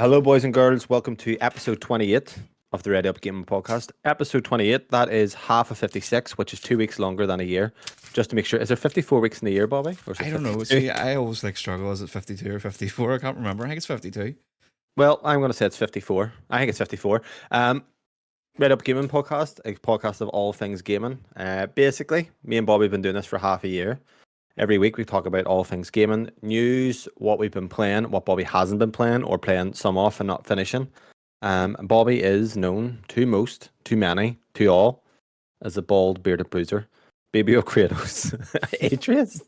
Hello, boys and girls. Welcome to episode 28 of the Ready Up Gaming Podcast. Episode 28, that is half of 56, which is 2 weeks longer than a year. Just to make sure, is there 54 weeks in the year, Bobby? Or is it I don't know. 52? See, I always struggle. Is it 52 or 54? I can't remember. I think it's 52. Well, I'm going to say it's 54. I think it's 54. Ready Up Gaming Podcast, a podcast of all things gaming. Basically, me and Bobby have been doing this for half a year. Every week we talk about all things gaming, news, what we've been playing, what Bobby hasn't been playing, or playing some off and not finishing. Bobby is known to most, to many, to all, as a bald bearded bruiser. Baby Kratos. Atreus.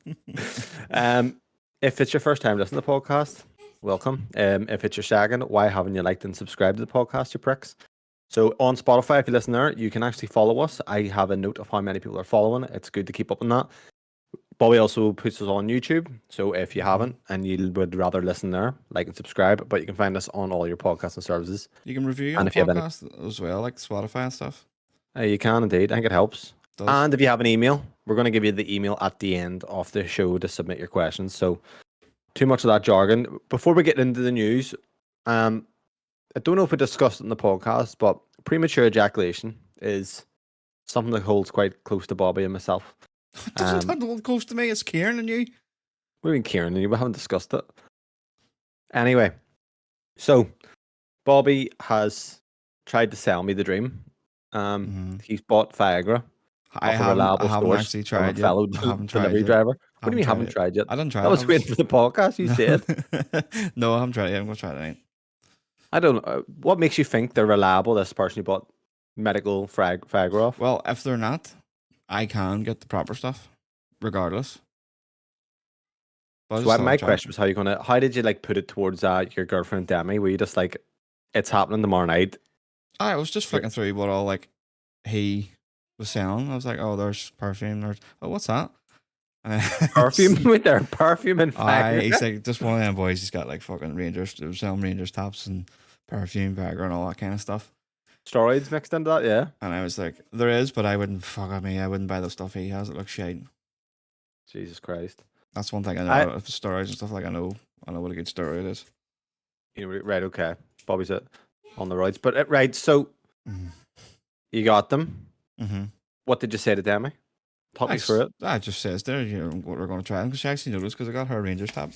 If it's your first time listening to the podcast, welcome. If it's your second, why haven't you liked and subscribed to the podcast, you pricks? So on Spotify, if you listen there, you can actually follow us. I have a note of how many people are following. It's good to keep up on that. Bobby also puts us on YouTube. So if you haven't and you would rather listen there, like and subscribe, but you can find us on all your podcasting services. You can review And on if you have podcast as well, like Spotify and stuff. You can indeed. I think it helps. Does. And if you have an email, we're going to give you the email at the end of the show to submit your questions. So too much of that jargon. Before we get into the news, I don't know if we discussed it in the podcast, but premature ejaculation is something that holds quite close to Bobby and myself. It doesn't hold close to me. It's Kieran and you. We've been Kieran and you. We haven't discussed it. Anyway, so Bobby has tried to sell me the dream. He's bought Viagra. I haven't actually tried yet. I haven't tried delivery yet. driver. What do you mean haven't tried yet? I didn't try it. I was waiting for the podcast. You said. No, I haven't tried it yet. I'm going to try it tonight. I don't know. What makes you think they're reliable, this person who bought medical Viagra off? Well, if they're not, I can get the proper stuff, regardless. So my question was, how did you put it towards your girlfriend Demi? Were you just like, it's happening tomorrow night? I was just flicking through what all he was selling. I was like, oh, there's perfume. There's what's that? Perfume with their perfume and Viagra. He's like just one of them boys. He's got fucking Rangers. They were selling Rangers tops and perfume, Viagra, and all that kind of stuff. Steroids mixed into that, yeah. And I was like, there is, but I wouldn't. Fuck at me. I wouldn't buy the stuff he has. It looks shite. Jesus Christ. That's one thing I know about steroids and stuff. I know what a good steroid is. You know, right? Okay, Bobby's on the roids, but right. So you got them. Mm-hmm. What did you say to Demi? Talk me through it. I just says there, what we're going to try them because she actually noticed because I got her Rangers top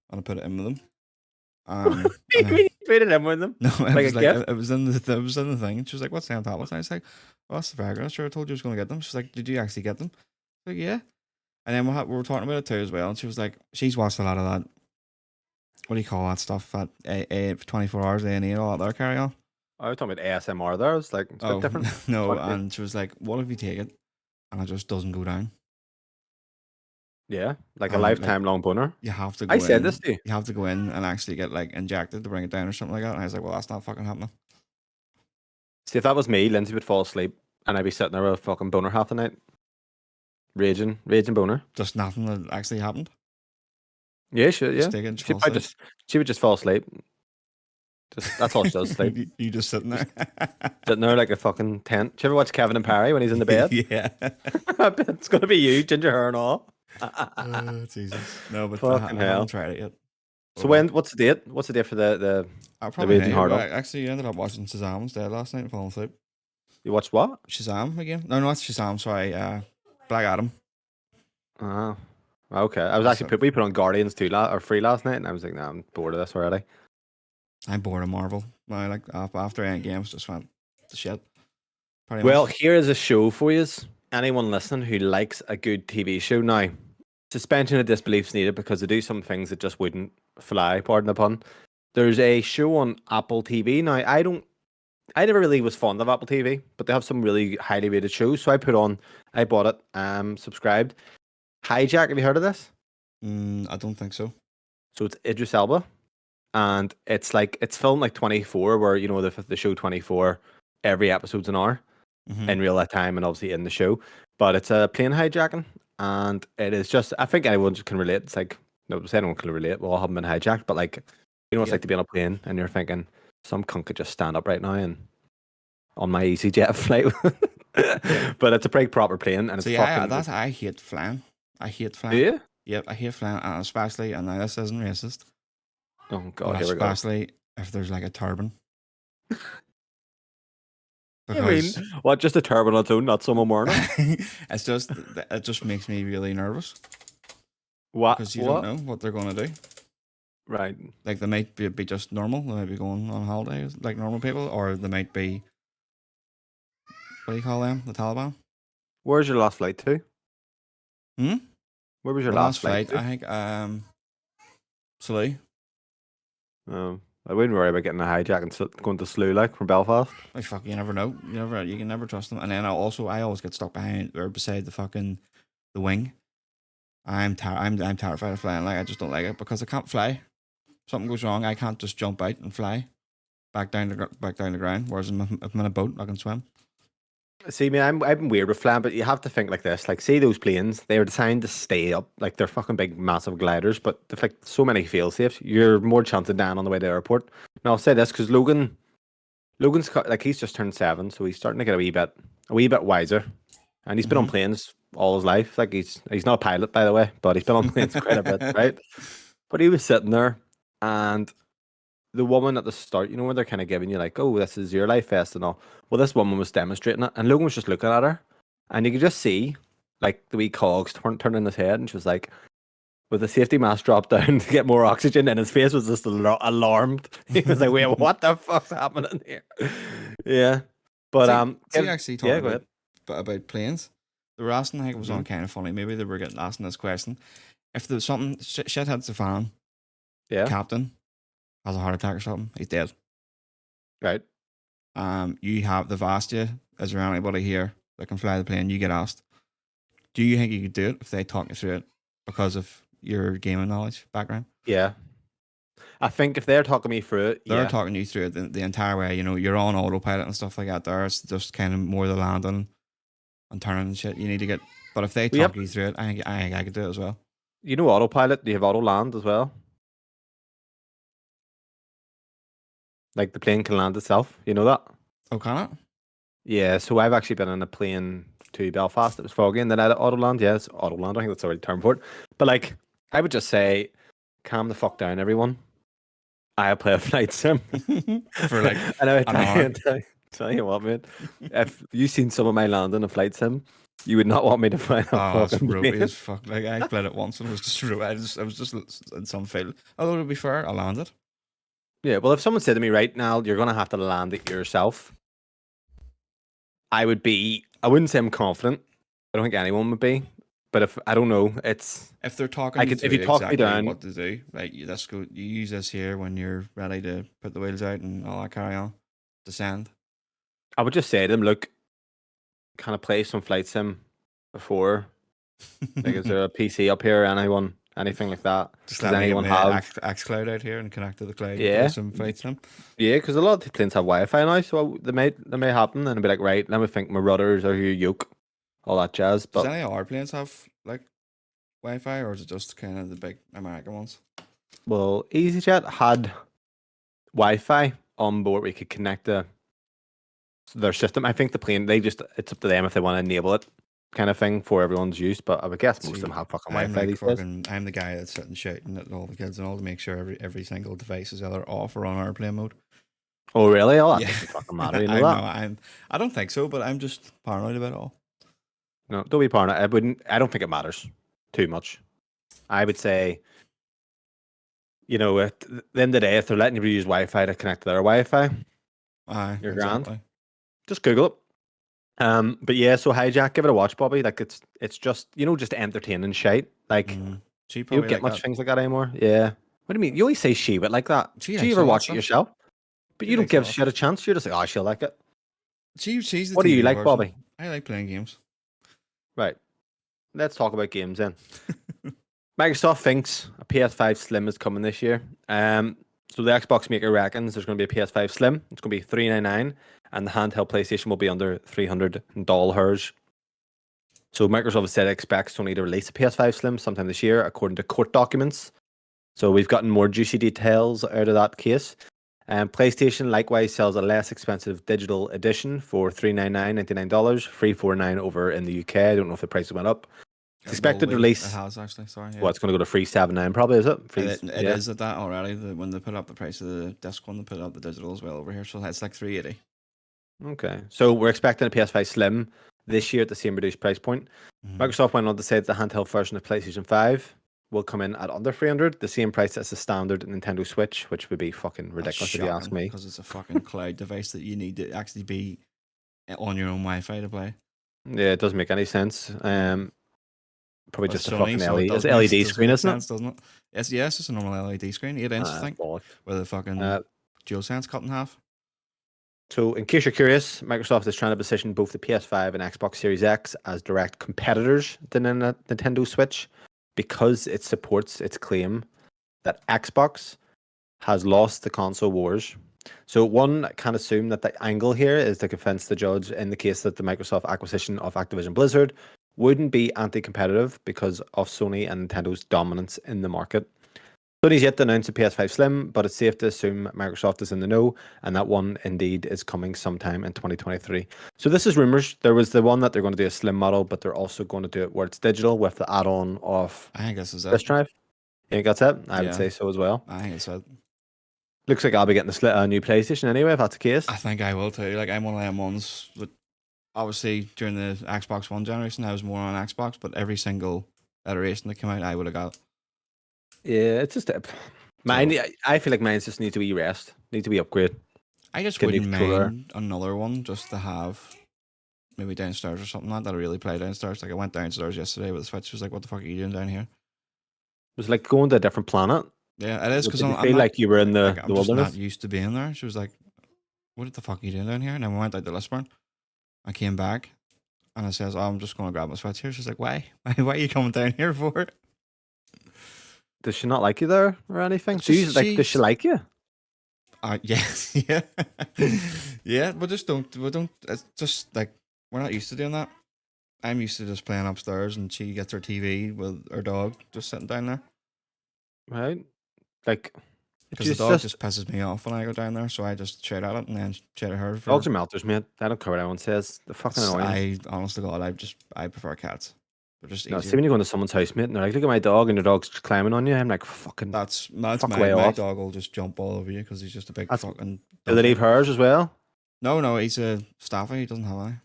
and I put it in with them. You put it in with them? No, it was in the thing. She was like, "What's the on top?" And I was like, "Well, that's the Viagra." I'm sure I told you I was going to get them. She's like, "Did you actually get them?" I was like, "Yeah." And then we were talking about it too as well. And she was like, she's watched a lot of that. What do you call that stuff? At 24 hours A&E and all that there carry on. I was talking about ASMR there. It's like it's a bit different. No, and she was like, "What if you take it and it just doesn't go down?" Yeah, like a lifetime long boner. You have to go I said this to you. You have to go in and actually get injected to bring it down or something like that. And I was like, well, that's not fucking happening. See, if that was me, Lindsay would fall asleep and I'd be sitting there with a fucking boner half the night. Raging boner. Just nothing that actually happened. Yeah, she would just fall asleep. That's all she does, sleep. You just sitting there. Sitting there like a fucking tent. Do you ever watch Kevin and Perry when he's in the bed? Yeah. It's going to be you, ginger hair and all. Jesus. No, but fucking I haven't tried it yet. So what's the date? What's the date for the Raging Hard Up? Actually, you ended up watching Shazam instead last night and falling asleep. You watched what? Shazam again? No, not Shazam, sorry. Black Adam. Oh. Okay. I was actually we put on Guardians 2 or 3 last night and I was like, nah, I'm bored of this already. I'm bored of Marvel. After Endgames just went to shit. Well, here is a show for you. Anyone listening who likes a good TV show now, suspension of disbelief's needed because they do some things that just wouldn't fly, pardon the pun. There's a show on Apple TV. Now, I never really was fond of Apple TV, but they have some really highly rated shows. So I bought it, subscribed. Hijack, have you heard of this? I don't think so. So it's Idris Elba. And it's filmed like 24, where, you know, the show 24, every episode's an hour in real time and obviously in the show. But it's a plane hijacking. And it is just, I think anyone can relate. It's like, no, anyone can relate. We all haven't been hijacked. But like, you know what it's like to be on a plane and you're thinking, some cunt could just stand up right now and on my EasyJet flight. But it's a pretty proper plane. And I hate flying. I hate flying. Do you? Yep, I hate flying. And especially, and now this isn't racist. Oh, God, here we go. Especially if there's like a turban. I mean, Because what? Just a turban on its own, not someone wearing it. it just makes me really nervous What? because you don't What? know what they're gonna do. Right. Like they might be just normal. They might be going on holiday like normal people, or they might be, what do you call them? The Taliban. Where's your last flight to? Hmm. Where was your The last last flight flight, to? I think, Salou. I wouldn't worry about getting a hijack and going to Slough like from Belfast. Like fuck, you never know. You can never trust them. And then I always get stuck behind or beside the wing. I'm terrified of flying. Like I just don't like it because I can't fly. Something goes wrong, I can't just jump out and fly back down the ground. Whereas if I'm in a boat, I can swim. See, me, I'm weird with flying, but you have to think like this. Like, see those planes, they were designed to stay up. Like, they're fucking big, massive gliders, but they've like so many fail safes. You're more chance of dying on the way to the airport. Now, I'll say this because like he's just turned 7, so he's starting to get a wee bit wiser, and he's been on Mm-hmm. planes all his life. Like he's not a pilot, by the way, but he's been on planes quite a bit, right? But he was sitting there, and the woman at the start, you know, when they're kind of giving you like, "Oh, this is your life vest" and all. Well, this woman was demonstrating it, and Logan was just looking at her, and you could just see like the wee cogs turning his head, and she was like, with the safety mask dropped down to get more oxygen, and his face was just alarmed. He was like, "Wait, what the fuck's happening here?" Yeah, but See, actually yeah, talking go ahead. about planes, they were asking. I think it was Mhm. on kind of funny. Maybe they were getting asking this question: if there's something shit hits the fan, the Yeah, captain has a heart attack or something, he's dead. right. You have they've asked you, is there anybody here that can fly the plane? You get asked, do you think you could do it if they talk you through it because of your gaming knowledge background? Yeah, I think if they're talking me through it, They're yeah, talking you through it the entire way. You know, you're on autopilot and stuff like that. There's just kind of more the landing and turning and shit. You need to get, but if they well, yep. talk you through it, I think I could do it as well. You know, autopilot. Do you have auto land as well? Like the plane can land itself. You know that? Oh, can it? Yeah, so I've actually been on a plane to Belfast. It was foggy, and then I had Autoland. Yeah, it's Autoland. I think that's the right term for it. But like, I would just say, calm the fuck down, everyone. I play a flight sim, For like and I would an hour. tell you what, man. If you seen some of my land in a flight sim, you would not want me to fly a Oh, it's fucking ropey plane. as fuck. Like I played it once and it was just ropey. I was just in some field. Although to be fair, I landed. Yeah, well, if someone said to me right now, you're gonna have to land it yourself, I would be. I wouldn't say I'm confident. I don't think anyone would be. But if I don't know, it's If they're talking I you could if through you talk me exactly down. what to do, like let's go, you use this here when you're ready to put the wheels out and all that carry on, descend. I would just say to them, look, kind of play some flight sim before. Like, is there a PC up here? Anyone? Anything like that? Just Does let me get anyone my have? X Cloud out here and connect to the cloud and play Yeah, some fights them. yeah. Because a lot of the planes have Wi-Fi now, so they may happen, and it'll be like, right, let me think my rudders or your yoke, all that jazz. Does But any of our planes have like Wi-Fi, or is it just kind of the big American ones? well, EasyJet had Wi-Fi on board. We could connect their system. I think the plane it's up to them if they want to enable it, kind of thing for everyone's use. But I would guess most of them See, have fucking I'm Wi-Fi like these days. fucking. I'm the guy that's sitting shouting at all the kids and all to make sure every single device is either off or on airplane mode. Oh, really? Oh, that Yeah, doesn't fucking matter. You know I'm no, that? I'm. I don't think so, but I'm just paranoid about it all. No, don't be paranoid. I wouldn't. I don't think it matters too much. I would say, you know, at the end of the day, if they're letting you use Wi-Fi to connect to their Wi-Fi, Aye, you're grand. exactly. Just Google it. But yeah, so Hijack, give it a watch, Bobby. Like it's just just entertaining shite. Like She you don't probably get like much that. things like that anymore. Yeah. What do you mean? You always say she, but like that. She Do you likes ever all that watch it stuff. yourself? But She you don't likes all give that shit a stuff. chance. You're just like, oh, she'll like it. She's the What do you TV like, person. Bobby? I like playing games. Right. Let's talk about games then. Microsoft thinks a PS5 Slim is coming this year. So the Xbox maker reckons there's going to be a PS5 Slim. It's going to be $399, and the handheld PlayStation will be under $300. So Microsoft has said it expects only to release a PS5 Slim sometime this year, according to court documents. So we've gotten more juicy details out of that case. PlayStation likewise sells a less expensive digital edition for $399, $99, $349 over in the UK. I don't know if the prices went up. It's expected to release. It has actually. Sorry. Yeah. Well, it's going to go to 379 probably, is it? It is at that already. When they put up the price of the disc one, they put up the digital as well over here. So it's like 380. Okay. So we're expecting a PS5 Slim this year at the same reduced price point. Microsoft went on to say that the handheld version of PlayStation 5 will come in at under 300, the same price as the standard Nintendo Switch, which would be fucking ridiculous if you ask me. Because it's a fucking cloud device that you need to actually be on your own Wi-Fi to play. Yeah, it doesn't make any sense. Probably just a fucking so LED. It's an LED screen, isn't sense, doesn't it? Yes, it's just a normal LED screen, 8-inch, I think, with a fucking DualSense cut in half. So, in case you're curious, Microsoft is trying to position both the PS5 and Xbox Series X as direct competitors to Nintendo Switch because it supports its claim that Xbox has lost the console wars. So one can assume that the angle here is to convince the judge in the case that the Microsoft acquisition of Activision Blizzard wouldn't be anti-competitive because of Sony and Nintendo's dominance in the market. Sony's yet to announce a PS5 Slim, but it's safe to assume Microsoft is in the know, and that one indeed is coming sometime in 2023. So this is rumors. There was the one that they're going to do a Slim model, but they're also going to do it where it's digital with the add-on of I think this is disk drive. You think that's it? I would say so as well. I think it's it. Looks like I'll be getting a new PlayStation anyway, if that's the case. I think I will too. Like, I'm one of them ones that obviously during the Xbox One generation, I was more on Xbox, but every single iteration that came out, I would have got. Yeah, it's just mine. I feel like mine just needs to be rest, need to be upgrade. I just wouldn't mind another one just to have maybe downstairs or something like that. I really play downstairs. Like, I went downstairs yesterday with the Switch. I was like, what the fuck are you doing down here? It was like going to a different planet. Yeah, it is, because I feel like you were in the I'm wilderness. just not used to being there. She was like, what the fuck are you doing down here? And then we went out to Lisburn. I came back and I says, oh, I'm just going to grab my Switch here. She's like, why? Why are you coming down here for? Does she not like you there or anything? Does she like you? Yes, yeah. Yeah, we don't, it's just like, we're not used to doing that. I'm used to just playing upstairs and she gets her TV with her dog just sitting down there. Right? Like, because the dog just pisses me off when I go down there, so I just shout at it and then shout at her. Dogs are melters, mate. I don't care what anyone says. They're fucking annoying. Honestly, God, I prefer cats. They're just easier. See, when you go into someole's house, mate, and they're like, "Look at my dog," and the dog's just climbing on you. I'm like, "Fucking." That's my dog will just jump all over you because he's just a big fucking. Do they leave hers as well? No, he's a Staffy. He doesn't have any.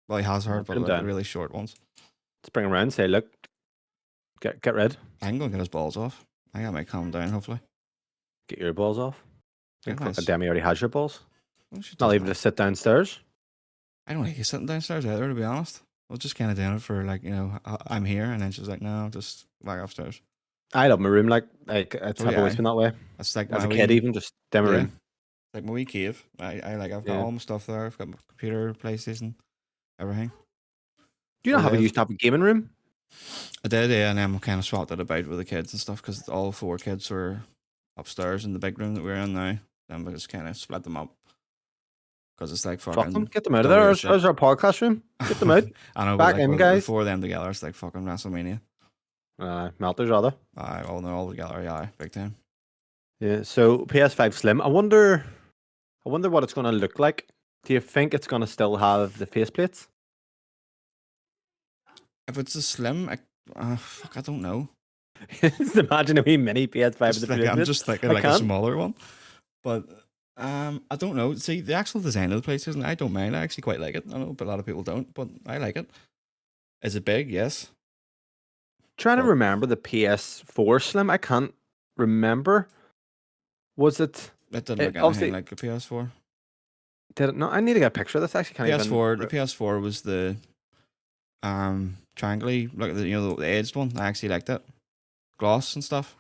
Well, he has her, but like really short ones. Let's bring him around and say, "Look, get rid." I'm gonna get his balls off. I got my calm down. Hopefully, get your balls off. Nice. Demi already has your balls. Not even to sit downstairs. I don't like you sitting downstairs either, to be honest. I was just kind of doing it for like, I'm here, and then she's like, no, just back upstairs. I love my room. Like it's always been that way. It's like as a kid, even just down my room. Like my wee cave. I've got all my stuff there. I've got my computer, PlayStation, everything. Do you not have used to have a gaming room? I did, yeah, and then we kind of swapped it about with the kids and stuff because all 4 kids were upstairs in the big room that we're in now. Then we just kind of split them up. Because it's like fucking. Get them out of there. How's our podcast room? Get them out. I know, back in, guys. 4 of them together, it's like fucking WrestleMania. Melters, rather. All together, yeah, big time. Yeah, so PS5 Slim. I wonder what it's going to look like. Do you think it's going to still have the faceplates? If it's a Slim, I don't know. Just imagine a wee mini PS5 with the faceplate. I'm just thinking like a smaller one. But I don't know. See, the actual design of the PlayStation, I don't mind. I actually quite like it. I know, but a lot of people don't, but I like it. Is it big? Yes. Trying to remember the PS4 Slim. I can't remember. Was it? It didn't look anything like a PS4. Did it not? I need to get a picture of this. Actually, The PS4 was the triangle-y, like the edged one. I actually liked it. Gloss and stuff.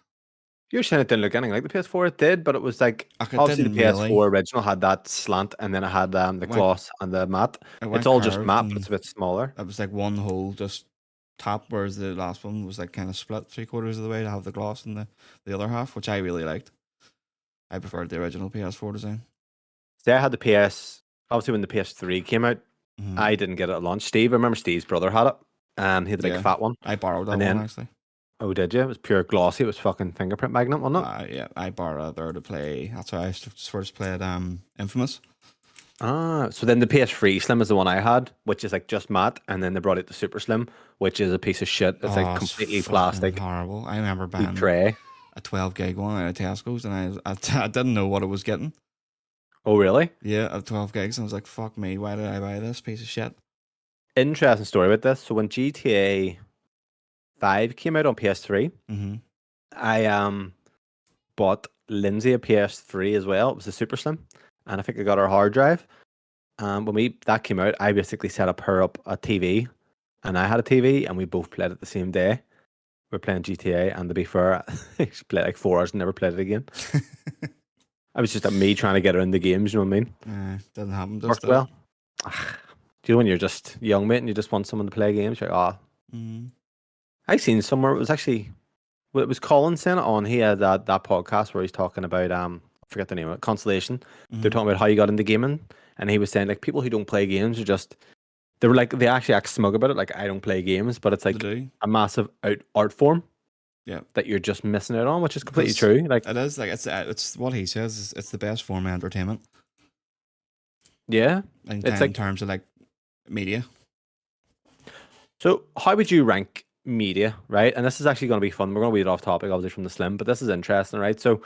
You're saying it didn't look anything like the PS4. It did, but it was like obviously the PS4 original had that slant, and then it had the gloss and the matte. It's all just matte, but it's a bit smaller. It was like one whole just top, whereas the last one was like kind of split 3/4 of the way to have the gloss and the other half, which I really liked. I preferred the original PS4 design. See, I had the PS. Obviously, when the PS3 came out, I didn't get it at launch. I remember Steve's brother had it. He had the big fat one. I borrowed that one actually. Oh, did you? It was pure glossy. It was fucking fingerprint magnet, wasn't it? Yeah, I borrowed it there to play. That's why I first played Infamous. So then the PS3 Slim is the one I had, which is like just matte, and then they brought out the Super Slim, which is a piece of shit. It's like Oh, it's completely fucking plastic, horrible. I remember cheap buying tray. a 12 gig one out of Tesco's, and I didn't know what I was getting. Oh, really? Yeah, at 12 gigs, and I was like, fuck me, why did I buy this piece of shit? Interesting story with this. So when GTA 5 came out on PS3, Mm-hmm. I bought Lindsay a PS3 as well. It was a Super Slim, and I think I got her hard drive. When that came out, I basically set up her up a TV, and I had a TV, and we both played it the same day. We were playing GTA, and to be fair, she played like 4 hours and never played it again. I was just at me trying to get her in the games. You know what I mean? Didn't happen, just Worked it. well. Do you know when you're just young, mate, and you just want someone to play games? You're like, Mm-hmm. I seen somewhere it was actually well, it was Colin saying it on. He had that podcast where he's talking about I forget the name of it, Constellation. They're Mm-hmm. talking about how you got into gaming, and he was saying like people who don't play games are just they were like they actually act smug about it, like I don't play games, but it's They like do. a massive art form Yeah. that you're just missing out on, which is completely Because true. Like it is like it's what he says. It's the best form of entertainment yeah, in, it's in like terms of like media. so. How would you rank media, right? And this is actually going to be fun. We're going to weed off topic, obviously, from the Slim, but this is interesting, right? So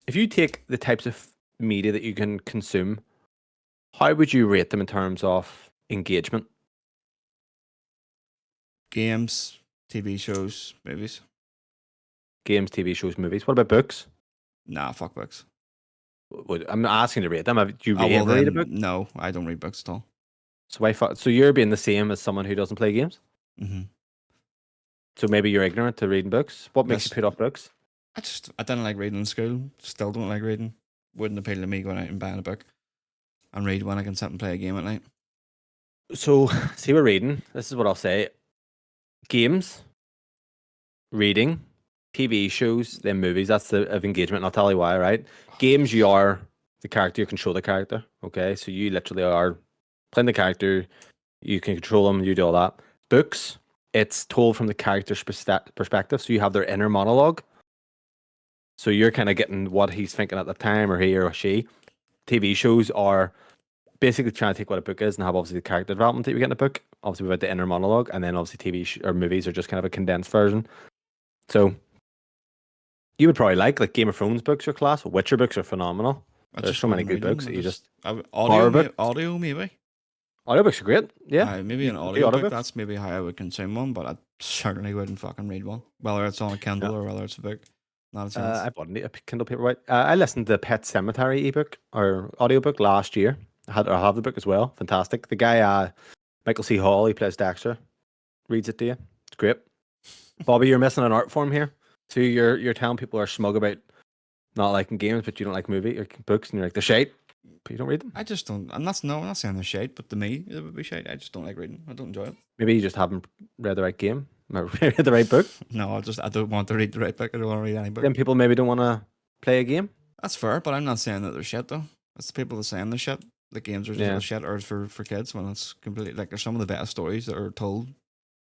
if you take the types of media that you can consume, how would you rate them in terms of engagement? Games, TV shows, movies. Games, TV shows, movies. What about books? Nah, fuck books. I'm not asking you to rate them. Do you Oh well, ever read a then book? no, I don't read books at all. So so you're being the same as someone who doesn't play games. Mm-hmm. So maybe you're ignorant to reading books. What makes you Yes, put off books? I didn't like reading in school. Still don't like reading. Wouldn't appeal to me going out and buying a book and read when I can sit and play a game at night. So see, we're reading. This is what I'll say: games, reading, TV shows, then movies. That's the of engagement. And I'll tell you why. Right? Games, you are the character. You control the character. Okay, so you literally are playing the character. You can control them. You do all that. Books, it's told from the character's perspective. So you have their inner monologue. So you're kind of getting what he's thinking at the time, or he or she. TV shows are basically trying to take what a book is and have obviously the character development that you get in a book, obviously without the inner monologue, and then obviously or movies are just kind of a condensed version. So you would probably like Game of Thrones books are class. Witcher books are phenomenal. I There's just so many wouldn't good read them. books that you just Audio, horror book. audio maybe. Audiobooks are great. Yeah, Maybe you an can do audiobook. audiobooks. That's maybe how I would consume one, but I certainly wouldn't fucking read one. Whether it's on a Kindle Yeah. or whether it's a book. Not a chance. I bought a Kindle Paperwhite. I listened to the Pet Cemetery ebook or audiobook last year. I have the book as well. Fantastic. The guy, Michael C. Hall, he plays Dexter. Reads it to you. It's great. Bobby, you're missing an art form here. So you're telling people are smug about not liking games, but you don't like movie or books, and you're like they're shite, but you don't read them. I just don't. And I'm not saying they're shite, but to me, it would be shite. I just don't like reading. I don't enjoy it. Maybe you just haven't read the right game or read the right book. No, I don't want to read the right book. I don't want to read any book. Then people maybe don't want to play a game. That's fair, but I'm not saying that they're shit though. It's the people that saying they're shit. The games are just Yeah, shit, or it's for kids when it's completely like there's some of the best stories that are told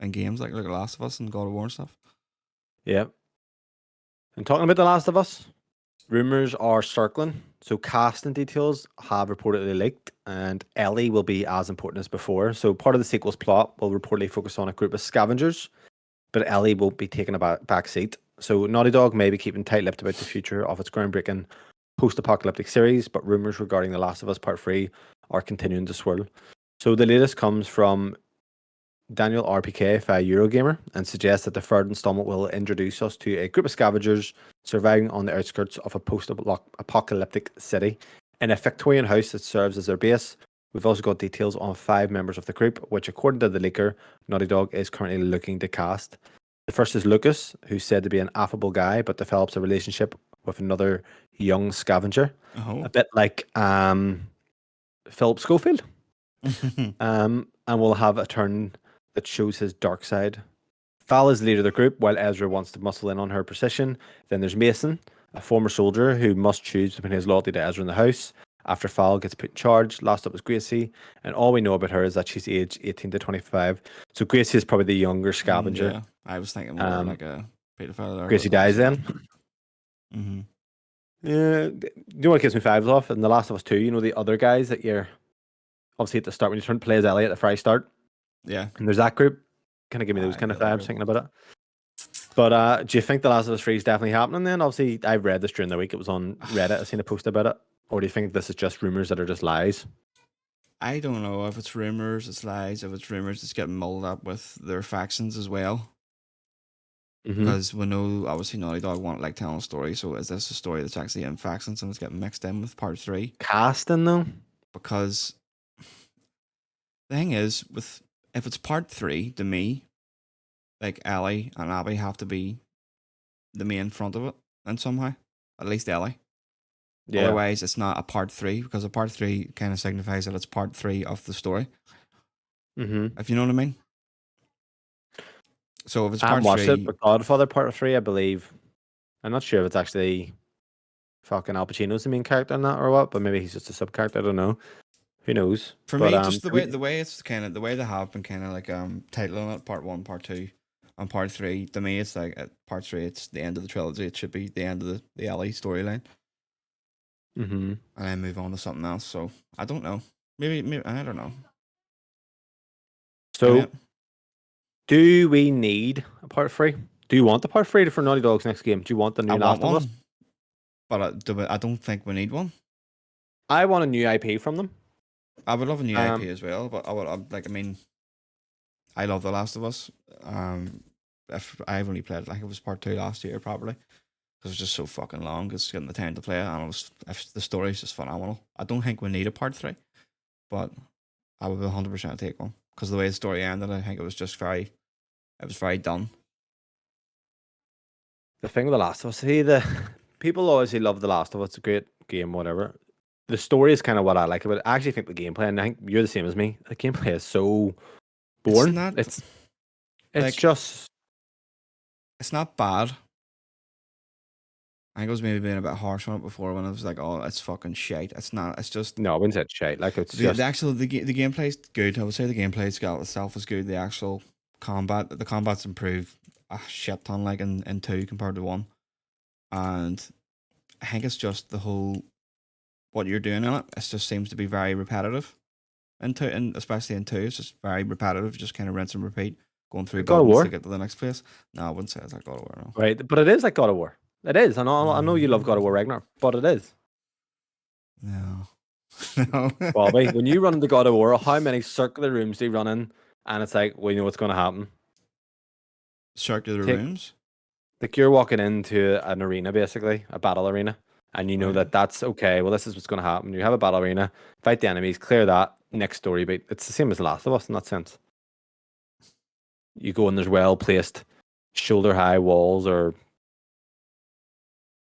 in games, like The Last of Us and God of War and stuff. yeah. And talking about The Last of Us, rumors are circling. So casting details have reportedly leaked, and Ellie will be as important as before. So part of the sequel's plot will reportedly focus on a group of scavengers, but Ellie won't be taking a back seat. So Naughty Dog may be keeping tight-lipped about the future of its groundbreaking post-apocalyptic series, but rumors regarding The Last of Us Part 3 are continuing to swirl. So the latest comes from Daniel RPK via Eurogamer and suggests that the third installment will introduce us to a group of scavengers surviving on the outskirts of a post-apocalyptic city in a Victorian house that serves as their base. We've also got details on 5 members of the group, which, according to the leaker, Naughty Dog is currently looking to cast. The first is Lucas, who's said to be an affable guy, but develops a relationship with another young scavenger, Oh. a bit like Philip Schofield. And will have a turn that shows his dark side. Val is the leader of the group, while Ezra wants to muscle in on her position. Then there's Mason, a former soldier who must choose between his loyalty to Ezra in the house. After Val gets put in charge, last up is Gracie, and all we know about her is that she's aged 18 to 25. So Gracie is probably the younger scavenger. Yeah, I was thinking more like a pedophile there. Gracie dies then. Mm-hmm. Yeah, you know what gives me fives off? In The Last of Us 2, you know the other guys that you're obviously at the start when you turn play as Ellie at the very start, Yeah. and there's that group, kind of give me those I kind of hate that vibes group. thinking about it. But do you think The Last of Us 3 is definitely happening then? Obviously, I read this during the week. It was on Reddit. I seen a post about it. Or do you think this is just rumors that are just lies? I don't know if it's rumors, it's lies. If it's rumors, it's getting muddled up with their factions as well. Mm-hmm. Because we know obviously Naughty Dog want like telling a story. So is this a story that's actually in factions and it's getting mixed in with part 3? Casting though? Because the thing is, with if it's part 3, to me, like Ellie and Abby have to be the main front of it, and somehow, at least Ellie. Yeah. Otherwise, it's not a part 3 because a part 3 kind of signifies that it's part 3 of the story. Mm-hmm. If you know what I mean. So if it's I haven't part watched it, 3, but Godfather Part 3, I believe. I'm not sure if it's actually fucking Al Pacino's the main character in that or what, but maybe he's just a sub character. I don't know. Who knows? for But me, just the way it's kind of the way they have been kind of like titling it part 1, part 2, and part 3. To me, it's like at part 3, it's the end of the trilogy. It should be the end of the Ellie storyline, Mm-hmm. and then move on to something else. So I don't know. Maybe I don't know. I So, mean, do we need a Part 3? Do you want the Part 3 for Naughty Dog's next game? Do you want the I new want Last of Us? one, but I don't think we need one. I want a new IP from them. I would love a new Um, IP as well, but I mean, I love The Last of Us. If I've only played like it was part 2 last year, probably because it's just so fucking long. It's getting the time to play it, and if the story is just phenomenal. I don't think we need a part 3, but I would 100% take one because the way the story ended, I think it was just it was very done. The thing with The Last of Us, see, the people always say love The Last of Us. It's a great game, whatever. The story is kind of what I like about it. I actually think the gameplay, and I think you're the same as me. The gameplay is so It's boring. not It's like just it's not bad. I think I was maybe being a bit harsh on it before when I was like, "Oh, it's fucking shite." It's not. It's just no, I wouldn't say it's shite. Like it's the just actual the gameplay's good. I would say the gameplay itself is good. The actual the combat's improved a shit ton like in 2 compared to 1. And I think it's just the whole what you're doing in it. It just seems to be very repetitive. And especially in 2, it's just very repetitive. Just kind of rinse and repeat, going through God of buildings to War, get to the next place. No, I wouldn't say it's like God of War. No. right? But it is like God of War. It is. I know you love God of War Ragnarok, but it is. No. No. Bobby, when you run into God of War, how many circular rooms do you run in? And it's like, well, you know what's going to happen. Circular Take rooms. like you're walking into an arena, basically a battle arena, and you know Right. that that's okay. Well, this is what's going to happen. You have a battle arena, fight the enemies, clear that. Next story beat. It's the same as The Last of Us in that sense. You go and there's well placed, shoulder high walls, or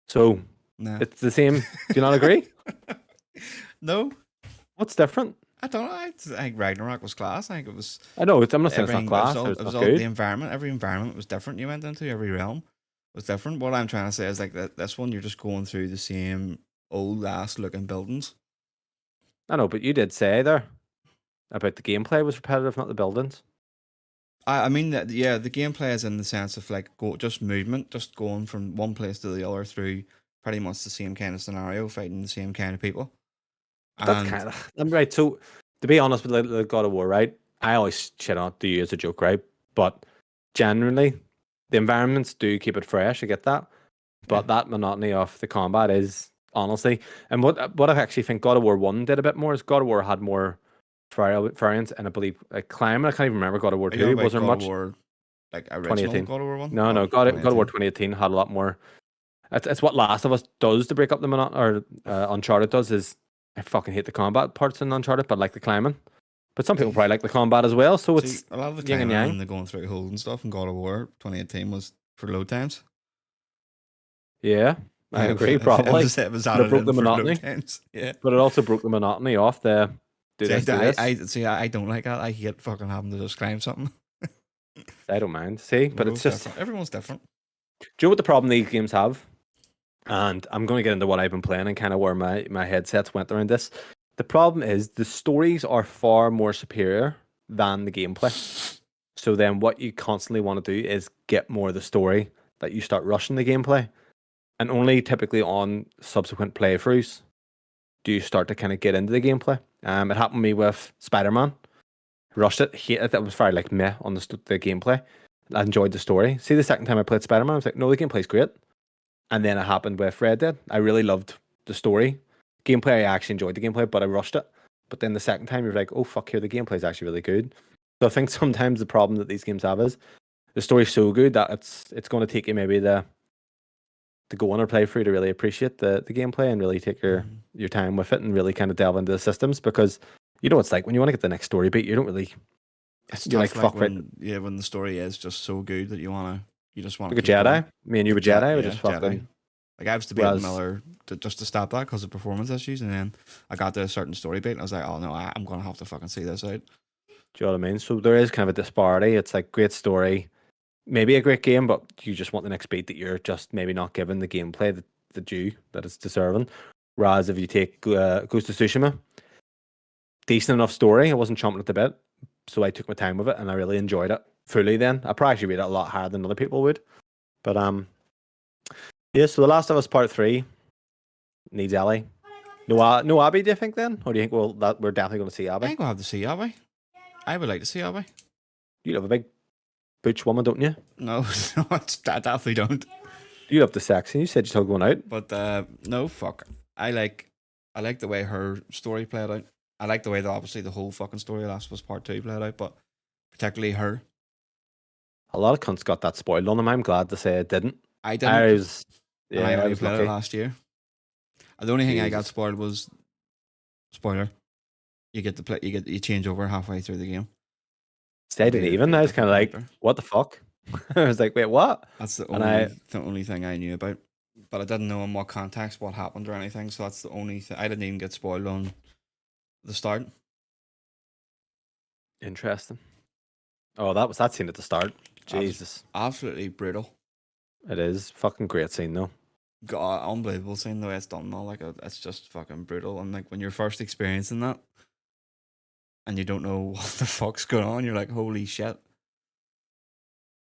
so No. it's the same. Do you not agree? No. What's different? I don't know. I think Ragnarok was class. I think it was I know I'm not saying it's not everything. It was class all. or It it's was not all the good. environment. Every environment was different. You went into every realm was different. What I'm trying to say is like that. This one, you're just going through the same old ass looking buildings. I know, but you did say there about the gameplay was repetitive, not the buildings. I mean that yeah, the gameplay is in the sense of like just movement, just going from one place to the other through pretty much the same kind of scenario, fighting the same kind of people. But that's And kind of I'm right. So to be honest with the God of War, right? I always shit on it to you as a joke, right? But generally, the environments do keep it fresh. I get that, yeah, but that monotony of the combat is honestly, and what I actually think God of War 1 did a bit more is God of War had more variants, and I believe like climate. I can't even remember God of War are you on 2. about Was there God of much War, like original 2018? God of War one? No, Oh, no. God of War 2018. 2018 had a lot more. It's what Last of Us does to break up the or Uncharted does is I fucking hate the combat parts in Uncharted, but like the climbing. But some people See, probably like the combat as well, so see, it's a lot of the yin and climbing yang. and the going through holes and stuff in God of War 2018 was for load times. Yeah, I agree. It Probably, was it was but it added broke in the for load monotony. times. Yeah. But it also broke the monotony off the do See, this, do this. I don't like that. I hate fucking having to just climb something. I don't mind. See, but We're it's both just. different. Everyone's different. Do you know what the problem these games have? And I'm going to get into what I've been playing and kind of where my headsets went around this. The problem is the stories are far more superior than the gameplay. So then what you constantly want to do is get more of the story that you start rushing the gameplay. And only typically on subsequent playthroughs do you start to kind of get into the gameplay. It happened to me with Spider-Man. Rushed it, hated it. That was very like meh on the gameplay. I enjoyed the story. See, the second time I played Spider-Man, I was like, no, the gameplay's great. And then it happened with Red Dead. I really loved the story. Gameplay, I actually enjoyed the gameplay, but I rushed it. But then the second time, you're like, oh, fuck, here, the gameplay's actually really good. So I think sometimes the problem that these games have is the story's so good that it's going to take you maybe to go on or play through to really appreciate the gameplay and really take your time with it and really kind of delve into the systems, because you know it's like when you want to get the next story beat, you don't really. You're like, fuck, right. Yeah, when the story is just so good that you just want to Like a keep Jedi. going. Me and you were Jedi. We just fucking. Jedi. Like I was debating Miller just to stop that because of performance issues, and then I got to a certain story beat, and I was like, oh no, I'm gonna have to fucking see this out. Do you know what I mean? So there is kind of a disparity. It's like great story, maybe a great game, but you just want the next beat that you're just maybe not giving the gameplay the due that it's deserving. Whereas if you take Ghost of Tsushima, decent enough story. I wasn't chomping at the bit, so I took my time with it and I really enjoyed it fully. Then I probably actually rate it a lot higher than other people would, but yeah. So The Last of Us Part 3 needs Ellie. No Abby, do you think then, or do you think we're definitely going to see Abby? I think we'll have to see Abby. I would like to see Abby. You love a big butch woman, don't you? No, I definitely don't. You love the sex, and you said you're still going out. But no, fuck. I like the way her story played out. I like the way that obviously the whole fucking story of Last of Us Part 2 played out, but particularly her. A lot of cunts got that spoiled on them. I'm glad to say it didn't. I didn't. I only played it last year. The only thing I got spoiled was spoiler. You get to play. You change over halfway through the game. See, I didn't even. I was kind of like, what the fuck? I was like, wait, what? That's the only thing I knew about. But I didn't know in what context what happened or anything. So that's the only thing. I didn't even get spoiled on the start. Interesting. Oh, that scene at the start. Jesus. Absolutely brutal. It is. Fucking great scene, though. God, unbelievable scene the way it's done. Like it's just fucking brutal. And like when you're first experiencing that, and you don't know what the fuck's going on, you're like, holy shit.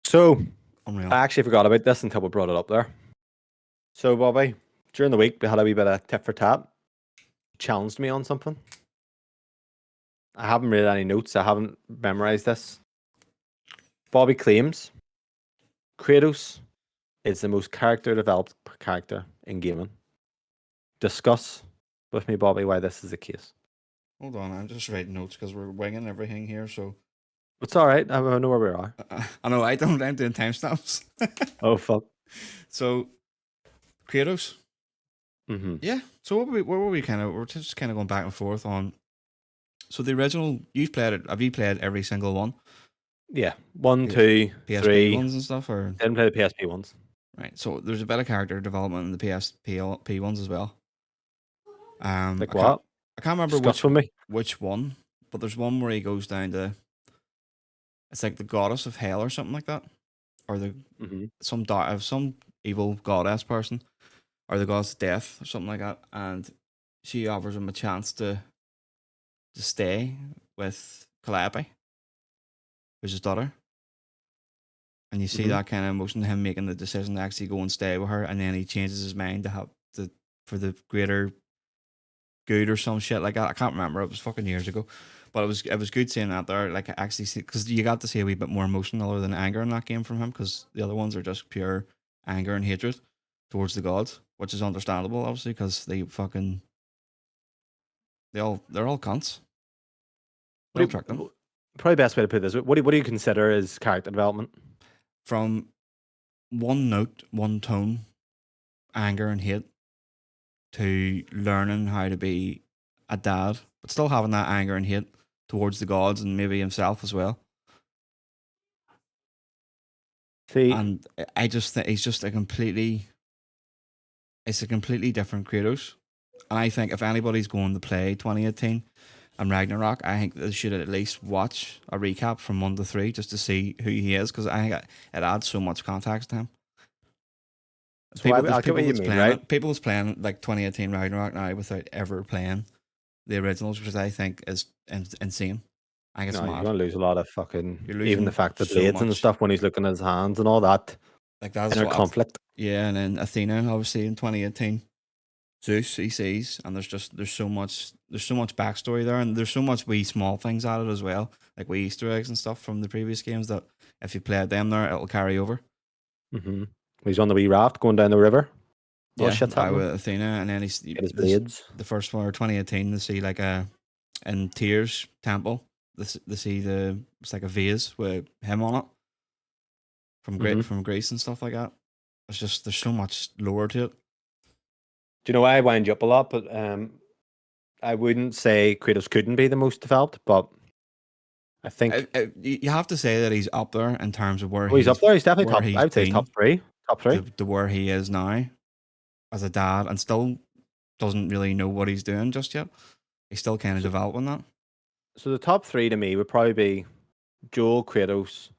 So, unreal. I actually forgot about this until we brought it up there. So, Bobby, during the week we had a wee bit of tit for tat. Challenged me on something. I haven't read any notes. I haven't memorized this. Bobby claims Kratos is the most character-developed character in gaming. Discuss with me, Bobby, why this is the case. Hold on, I'm just writing notes because we're winging everything here, so... It's alright, I know where we are. I know, I'm doing timestamps. Oh, fuck. So, Kratos? Mm-hmm. Yeah, so we're just kind of going back and forth on... So the original, you've played it, have you played every single one? Yeah, 1, 2, PSP 3 ones and stuff, or didn't play the PSP ones. Right, so there's a bit of character development in the PSP ones as well. Like what? I can't remember which one, but there's one where he goes down to. It's like the goddess of hell or something like that, or some evil goddess person, or the goddess of death or something like that, and she offers him a chance to stay with Calliope, who's his daughter. And you see that kind of emotion, him making the decision to actually go and stay with her, and then he changes his mind to have for the greater good or some shit like that. I can't remember. It was fucking years ago, but it was good seeing that there. Like actually, because you got to see a wee bit more emotion other than anger in that game from him, because the other ones are just pure anger and hatred towards the gods, which is understandable, obviously, because they're all cunts. Probably best way to put this. What do you consider as character development? From one note, one tone, anger and hate, to learning how to be a dad, but still having that anger and hate towards the gods and maybe himself as well. See, and I just think it's a completely different Kratos. And I think if anybody's going to play 2018 and Ragnarok, I think they should at least watch a recap from 1 to 3 just to see who he is, because I think it adds so much context to him. People was playing like 2018 Ragnarok now without ever playing the originals, which I think is insane. I think it's mad. You're going to lose a lot of fucking... Even the fact that blades and stuff when he's looking at his hands and all that. Like that's inner conflict. Yeah, and then Athena, obviously, in 2018. Zeus he sees, and there's so much backstory there, and there's so much wee small things added as well, like wee Easter eggs and stuff from the previous games that if you play them there, it'll carry over. Mm-hmm. He's on the wee raft going down the river. All Yeah, shit's I happening. with Athena, and then Get his this blades. the first one or 2018 they see like a in Tears Temple. They see it's like a vase with him on it Mm-hmm. from Greece and stuff like that. It's just there's so much lore to it. Do you know I wind you up a lot, but I wouldn't say Kratos couldn't be the most developed, but I think You have to say that he's up there in terms of he's up there. He's definitely where top. he's I would say he's top been three. Top three. to where he is now as a dad, and still doesn't really know what he's doing just yet. He's still kind of So, developing that. so the top three to me would probably be Joel, Kratos.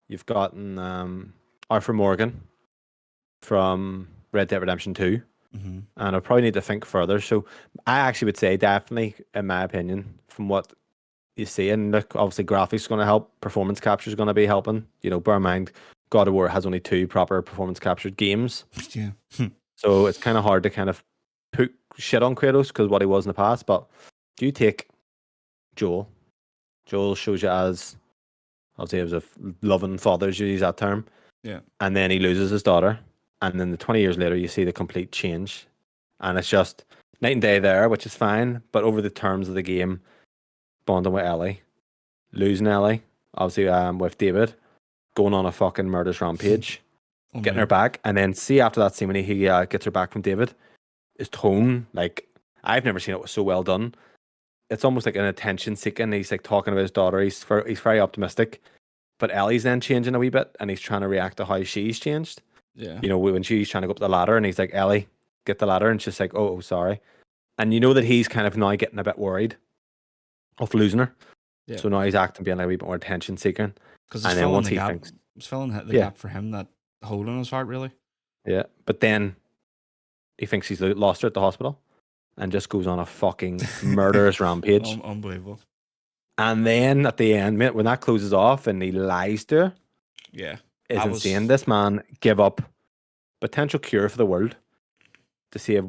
You've gotten Arthur Morgan from Red Dead Redemption 2. Mm-hmm. And I probably need to think further. So I actually would say definitely, in my opinion, from what you see, and look, obviously graphics is going to help, performance capture is going to be helping. You know, bear in mind, God of War has only 2 proper performance captured games. Yeah. So it's kind of hard to kind of put shit on Kratos because what he was in the past. But do you take Joel? Joel shows you as, obviously, he was a loving father, to use that term. Yeah. And then he loses his daughter. And then 20 years later, you see the complete change. And it's just night and day there, which is fine. But over the terms of the game, bonding with Ellie, losing Ellie, obviously with David, going on a fucking murderous rampage, getting her Unreal. back. And then see after that scene when he gets her back from David, his tone, like, I've never seen it so well done. It's almost like an attention seeking. He's like talking about his daughter. He's very optimistic. But Ellie's then changing a wee bit and he's trying to react to how she's changed. Yeah. You know, when she's trying to go up the ladder and he's like, Ellie, get the ladder. And she's like, oh, sorry. And you know that he's kind of now getting a bit worried of losing her. Yeah. So now he's acting being like a wee bit more attention seeking. Because And it's then filling once the he gap. thinks, It's filling the yeah, gap for him, that hole in his heart, really. yeah. But then he thinks he's lost her at the hospital and just goes on a fucking murderous rampage. Unbelievable. And then at the end, mate, when that closes off and he lies to her, Yeah. is That insane. was This man give up potential cure for the world to save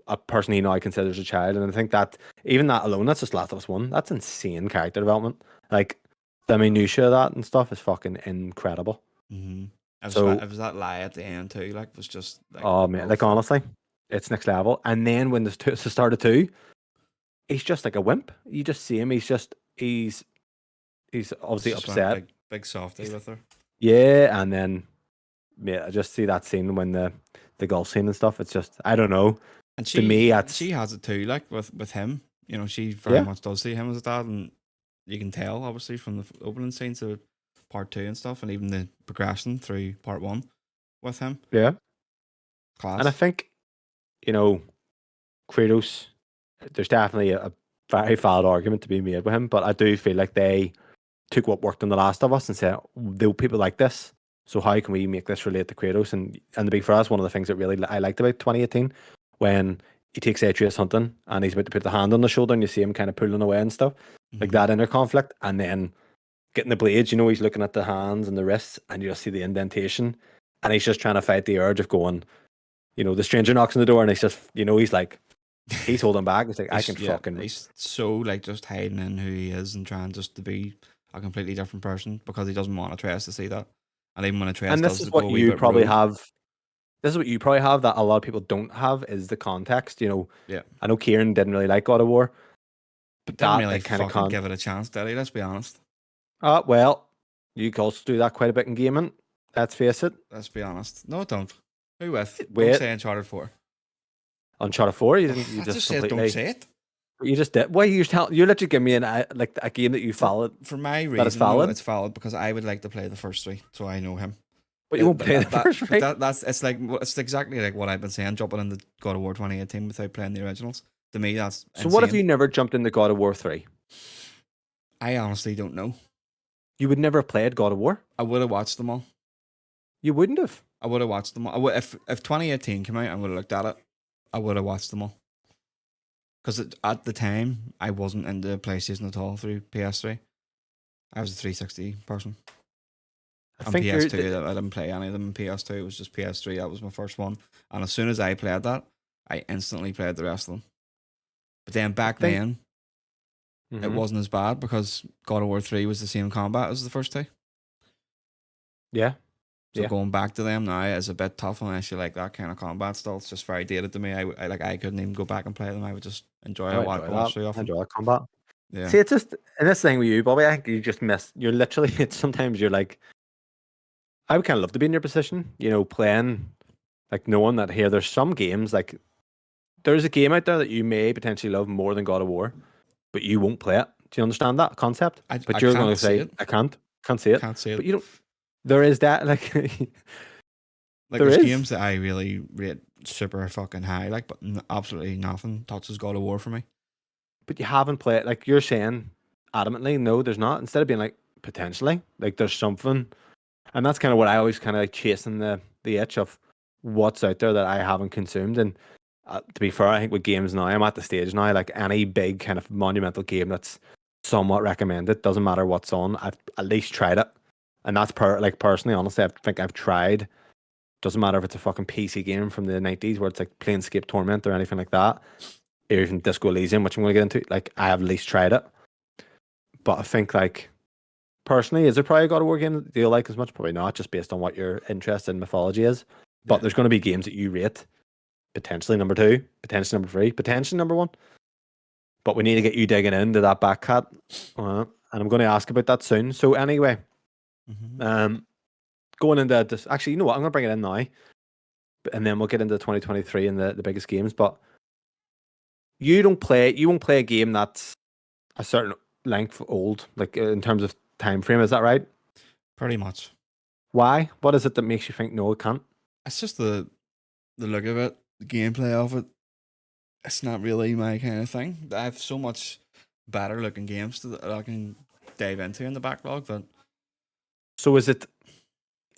a person he now considers a child. And I think that even that alone, that's just Last of Us 1. That's insane character development. Like the minutiae of that and stuff is fucking incredible. mm-hmm. So It was that lie at the end too, like was just like oh man, like fuck. honestly, it's next level. And then when it's the start of 2, he's just like a wimp. You just see him, he's It's obviously just went upset. big softy with her. Yeah, and then yeah, I just see that scene when the golf scene and stuff. It's just I don't know. And To me, that's she has it too, like with him. You know, she very yeah, much does see him as a dad, and you can tell obviously from the opening scenes of part 2 and stuff, and even the progression through part 1 with him. yeah. And I Class. think, you know, Kratos, there's definitely a very valid argument to be made with him, but I do feel like they took what worked in The Last of Us and said, do people like this? So how can we make this relate to Kratos? And to be fair, that's one of the things that really I liked about 2018 when he takes Atreus hunting and he's about to put the hand on the shoulder and you see him kind of pulling away and stuff, like Mm-hmm. that inner conflict. And then getting the blades, you know, he's looking at the hands and the wrists and you just see the indentation and he's just trying to fight the urge of going, you know, the stranger knocks on the door and he's just, you know, he's like, he's holding back. It's like, I can fucking. He's so like just hiding in who he is and trying just to be a completely different person because he doesn't want Atreus to see that. And even when Atreus And this does is go what a wee you bit probably rogue, have. This is what you probably have that a lot of people don't have is the context. You know, yeah, I know Kieran didn't really like God of War, but didn't that really like kind of fucking give it a chance, did he? Let's be honest. Well, you can also do that quite a bit in gaming. Let's face it. Let's be honest. No, don't. Who with? Don't Wait, say Uncharted 4. Uncharted 4, you didn't. You I just just said don't completely. say it. You just did. Well, you literally give me like a game that you For followed for my that is reason, no, valid, it's valid because I would like to play the first 3, so I know him. but you won't play the That, first, right? that's it's exactly like what I've been saying, jumping into God of War 2018 without playing the originals. To me, that's So what if insane. you never jumped into God of War 3? I honestly don't know. You would never have played God of War. I would have watched them all. You wouldn't have. I would have watched them all. I would, if 2018 came out, I would have looked at it. I would have watched them all. Because at the time, I wasn't into PlayStation at all through PS3. I was a 360 person. I On think PS2, I didn't play any of them. On PS2, it was just PS3. That was my first one. And as soon as I played that, I instantly played the rest of them. But then back think then, it Mhm. wasn't as bad because God of War 3 was the same combat as the first two. Yeah, So yeah. going back to them now is a bit tough unless you like that kind of combat still. It's just very dated to me. I couldn't even go back and play them. I would just enjoy I it, enjoy that. watch three of I them. enjoy that combat. Yeah. See, it's just and this thing with you, Bobby. I think you just miss. You're literally. It's sometimes you're like. I would kind of love to be in your position. Playing like knowing that here there's some games like there's a game out there that you may potentially love more than God of War, but you won't play it. Do you understand that concept? I But you're going can't to see say, it. I can't see it. Can't see But it. you don't. There is that like Like there there's is, games that I really rate super fucking high, like, but absolutely nothing touches God of War for me. but you haven't played. Like you're saying adamantly, no, there's not. Instead of being like potentially, like there's something. And that's kind of what I always kind of like chasing the itch of what's out there that I haven't consumed. And to be fair, I think with games now, I'm at the stage now, like any big kind of monumental game that's somewhat recommended, doesn't matter what's on, I've at least tried it. And that's like personally, honestly, I think I've tried. Doesn't matter if it's a fucking PC game from the 90s where it's like Planescape Torment or anything like that, or even Disco Elysium, which I'm going to get into. Like, I have at least tried it. But I think like personally, is there probably a God of War game that you like as much? Probably not, just based on what your interest in mythology is. But Yeah. there's going to be games that you rate potentially number two, potentially number three, potentially number one. But we need to get you digging into that back cat, and I'm going to ask about that soon. So anyway, Mm-hmm. going into this, actually, you know what? I'm going to bring it in now, and then we'll get into 2023 and the biggest games. But you won't play a game that's a certain length old, like in terms of time frame. Is that right? Pretty much. Why? What is it that makes you think no, it can't? It's just the look of it, the gameplay of it. It's not really my kind of thing. I have so much better looking games that I can dive into in the backlog that So is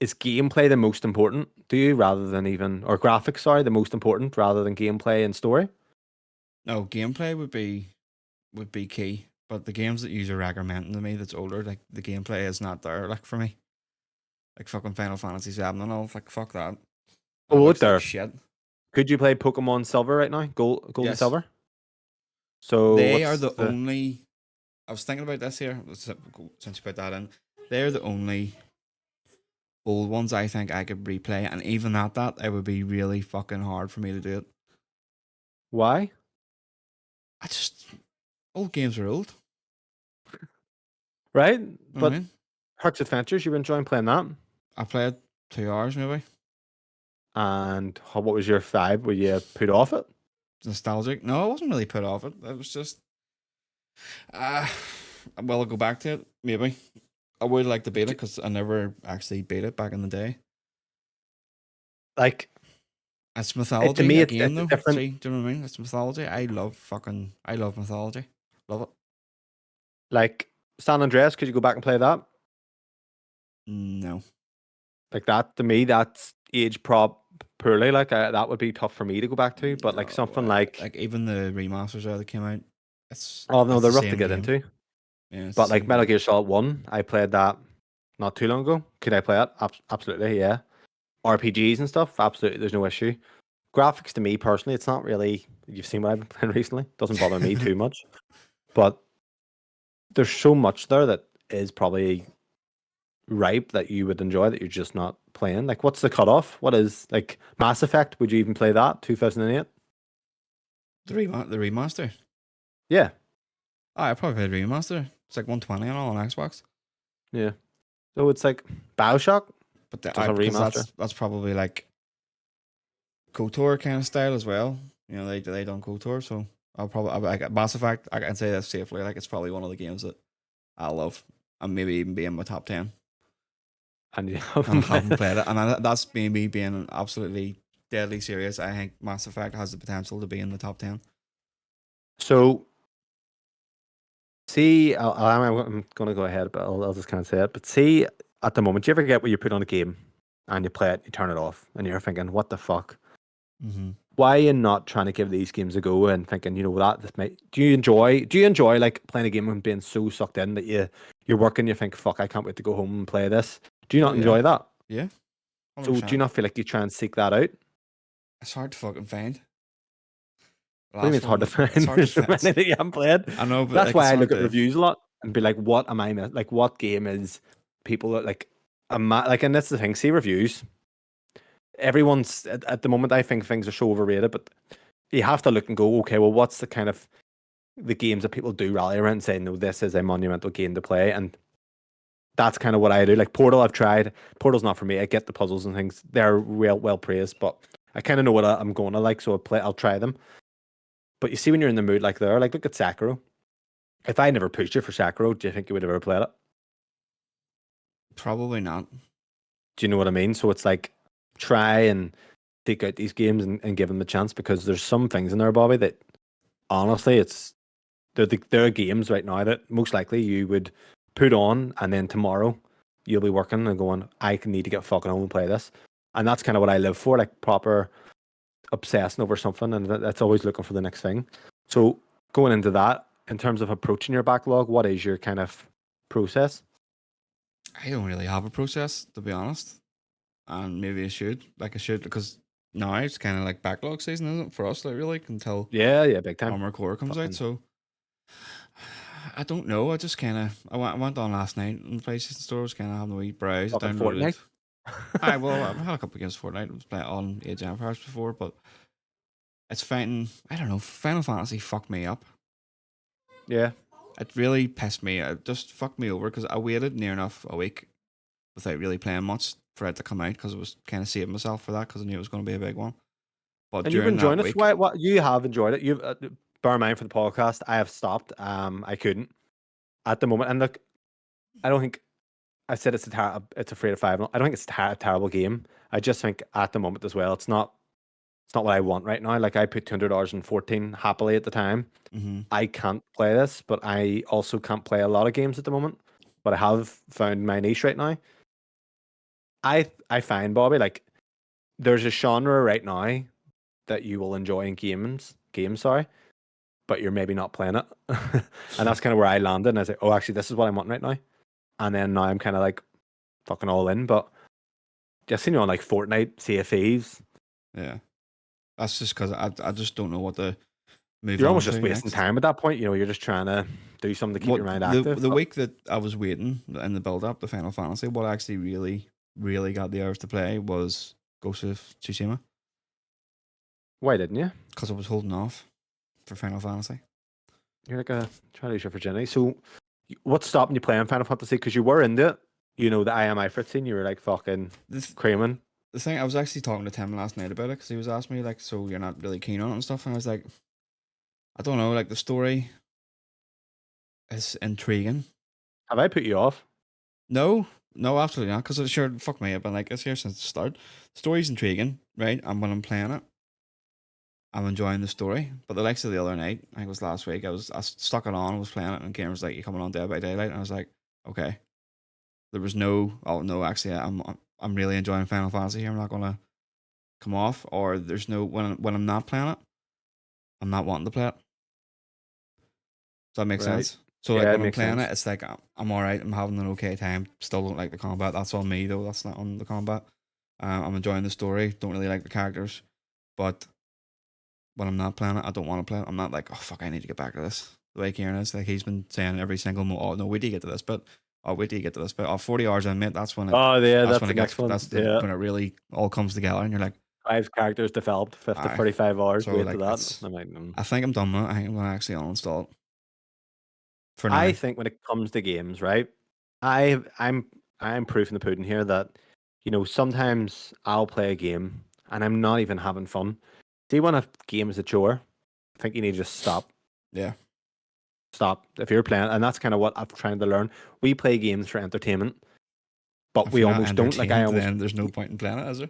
gameplay the most important to you rather than even or graphics, sorry, the most important rather than gameplay and story? no gameplay would be key. But the games that you are recommending to me that's older, like the gameplay is not there, like for me. Like fucking Final Fantasy 7 and all, like fuck that. That Oh, look looks like there. shit. Could you play Pokemon Silver right now? Gold and Yes. Silver? So They are what's the the only I was thinking about this here since you put that in. They're the only old ones I think I could replay, and even at that, it would be really fucking hard for me to do it. why? I just old games are old. Right? You know what I But mean? Herc's Adventures, you were enjoying playing that. I played 2 hours maybe. And what was your vibe? Were you put off it? Nostalgic. No, I wasn't really put off it. It was just uh well, I'll go back to it, maybe. I would like to beat it because I never actually beat it back in the day. Like It's to mythology me again it's a though. different See, do you know what I mean? It's mythology. I love mythology. Love it. like San Andreas, could you go back and play that? No. Like that to me, that's age prop poorly. Like that would be tough for me to go back to. But like No, something like, like even the remasters that came out, oh no, it's they're the rough to same get game. into. Yeah, it's the But like same Metal game. Gear Solid One, I played that not too long ago. Could I play it? Absolutely, yeah. RPGs and stuff, absolutely, there's no issue. Graphics to me personally, it's not really. You've seen what I've been playing recently. Doesn't bother me too much. But there's so much there that is probably ripe that you would enjoy that you're just not playing. Like, what's the cutoff? What is like Mass Effect? Would you even play that? 2008? The remaster. Yeah, Oh, I probably played remaster. It's like 120 and all on Xbox. yeah. So it's like Bioshock, But just a because remaster. that's probably like KOTOR kind of style as well. You know, they done KOTOR, so like Mass Effect. I can say that safely. Like it's probably one of the games that I love, and maybe even be in my top 10. And you And haven't I haven't played. played it, and that's me being absolutely deadly serious. I think Mass Effect has the potential to be in the top 10. So see, I'm going to go ahead, but I'll just kind of say it. But see, at the moment, you ever get where you put on a game and you play it, you turn it off, and you're thinking, what the fuck? Mm-hmm. Why are you not trying to give these games a go and thinking, that this might? Do you enjoy like playing a game and being so sucked in that you're working, you think, fuck, I can't wait to go home and play this. Do you Oh not yeah, enjoy that? yeah, So do you 100%. not feel like you try and seek that out? It's hard to fucking find. What do you mean last it's hard to one, find? it's hard to There's so fit. many that you haven't played. I know, but That's like why it's I hard look at to. reviews a lot and be like, what am I like? What game is people like? Like, and that's the thing. See reviews. Everyone's at the moment. I think things are so overrated, but you have to look and go, okay, well, what's the kind of the games that people do rally around and say, no, this is a monumental game to play, and that's kind of what I do. Like Portal, I've tried. Portal's not for me. I get the puzzles and things; they're well praised, but I kind of know what I'm going to like, so I'll try them. But you see, when you're in the mood like there, like look at Sakura. If I never pushed you for Sakura, do you think you would have ever played it? Probably not. Do you know what I mean? So it's like try and take out these games and give them a chance, because there's some things in there, Bobby, that honestly, they're games right now that most likely you would put on, and then tomorrow you'll be working and going, I need to get fucking home and play this. And that's kind of what I live for, like proper obsessing over something, and that's always looking for the next thing. So going into that, in terms of approaching your backlog, what is your kind of process? I don't really have a process, to be honest. And maybe I should. Like I should, because now it's kind of like backlog season, isn't it, for us? Like really, until Yeah, big time. Armored Core comes out. Fucking So I don't know. I just kind of I went on last night in the PlayStation store. I was kind of having a wee browse. I fucking downloaded. Fortnite. Well, I've had a couple of games of Fortnite. I was playing on Age of Empires before, but it's finding. I don't know. Final Fantasy fucked me up. Yeah. It really pissed me. It just fucked me over because I waited near enough a week without really playing much for it to come out, because I was kind of saving myself for that because I knew it was going to be a big one. But And you've been during enjoying that it. week, What you have enjoyed it. You've bear in mind for the podcast, I have stopped. I couldn't at the moment. And look, I don't think I said it's afraid of five. I don't think it's a terrible game. I just think at the moment as well, it's not what I want right now. Like I put $200 in 14 happily at the time. hmm I can't play this, but I also can't play a lot of games at the moment. But I have found my niche right now. I find, Bobby, like there's a genre right now that you will enjoy in games, sorry, but you're maybe not playing it. And that's kind of where I landed. And I was like, oh, actually, this is what I want right now. And then now I'm kind of like fucking all in. But just seen you on like Fortnite, Sea of Thieves. yeah, that's just because I just don't know what to move You're on almost to just wasting next. time at that point. You're just trying to do something to keep What your mind the active. the week that I was waiting in the build up to Final Fantasy, what actually really got the urge to play was Ghost of Tsushima, Why didn't you? because I was holding off for Final Fantasy. You're like a trying to lose your virginity. So, what's stopping you playing Final Fantasy? Because you were into it. You know, the IMI scene, you were like fucking The, th- creaming. the thing, I was actually talking to Tim last night about it because he was asking me like, so you're not really keen on it and stuff, and I was like, I don't know, like the story is intriguing. Have I put you off? No, no, absolutely not. Because it sure fuck me. I've been like it's here since the start. The story's intriguing, right? And when I'm playing it, I'm enjoying the story. But the likes of the other night, I think it was last week, I stuck it on, I was playing it, and the game was like, "You coming on Dead by Daylight?" And I was like, "Okay." There was no, oh no, actually, I'm really enjoying Final Fantasy here. I'm not gonna come off. Or there's no when I'm not playing it, I'm not wanting to play it. Does that make Right. sense? So like Yeah, it when I'm makes playing sense. it, it's like I'm all right. I'm having an okay time. Still don't like the combat. That's on me though. That's not on the combat. I'm enjoying the story. Don't really like the characters, but when I'm not playing it, I don't want to play it. I'm not like, oh fuck, I need to get back to this. The way Kieran is, like he's been saying every single oh no, wait till you get to this bit. Oh wait till you get to this bit. Oh, 40 hours in, mate. Oh, yeah, That's that's when the it gets. next one. That's the Yeah, when it really all comes together, and you're like, 5 characters developed, 50, aye. 45 hours. So Wait to like that. it's. I'm like, I think I'm done with it. I think I'm gonna actually uninstall it for I now. think when it comes to games, right? I I'm I'm proof in the pudding here that sometimes I'll play a game and I'm not even having fun. See, when a game is a chore, I think you need to just stop. Yeah. Stop if you're playing, and that's kind of what I'm trying to learn. We play games for entertainment, but If we you're not almost don't. Like I entertained, almost, then there's no point in playing it, is there?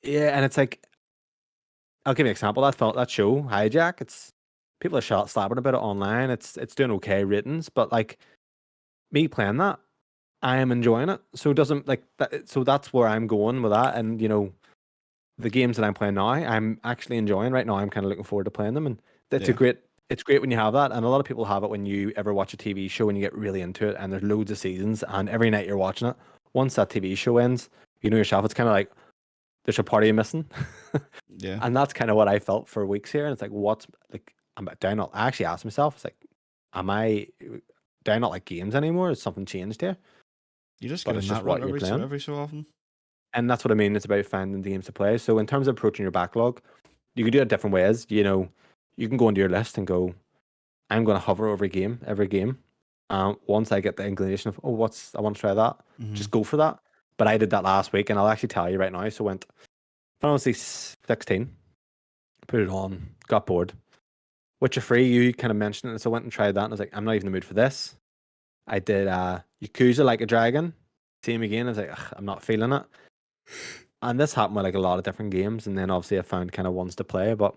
yeah, and it's like I'll give you an example. That show Hijack. It's people are shot slapping about it online. It's doing okay ratings, but like me playing that, I am enjoying it. So it doesn't like that. So that's where I'm going with that. And the games that I'm playing now, I'm actually enjoying right now. I'm kind of looking forward to playing them, and it's a Yeah. great. It's great when you have that, and a lot of people have it when you ever watch a TV show and you get really into it, and there's loads of seasons, and every night you're watching it. Once that TV show ends, you know yourself, it's kind of like there's a party you're missing. Yeah. And that's kind of what I felt for weeks here. And it's like, what's like, do I not? I actually asked myself, it's like, do I not like games anymore? Has something changed here? You just But get it's in just that what rut you're playing. every so often. And that's what I mean. It's about finding the games to play. So in terms of approaching your backlog, you can do it different ways. You can go into your list and go, I'm going to hover over every game. Once I get the inclination of, I want to try that, just go for that. But I did that last week, and I'll actually tell you right now. So went Final Fantasy 16, put it on, got bored. Witcher Free, you kind of mentioned it, so I went and tried that, and I was like, I'm not even in the mood for this. I did Yakuza Like a Dragon, same again. I was like, ugh, I'm not feeling it. And this happened with like a lot of different games, and then obviously I found kind of ones to play. But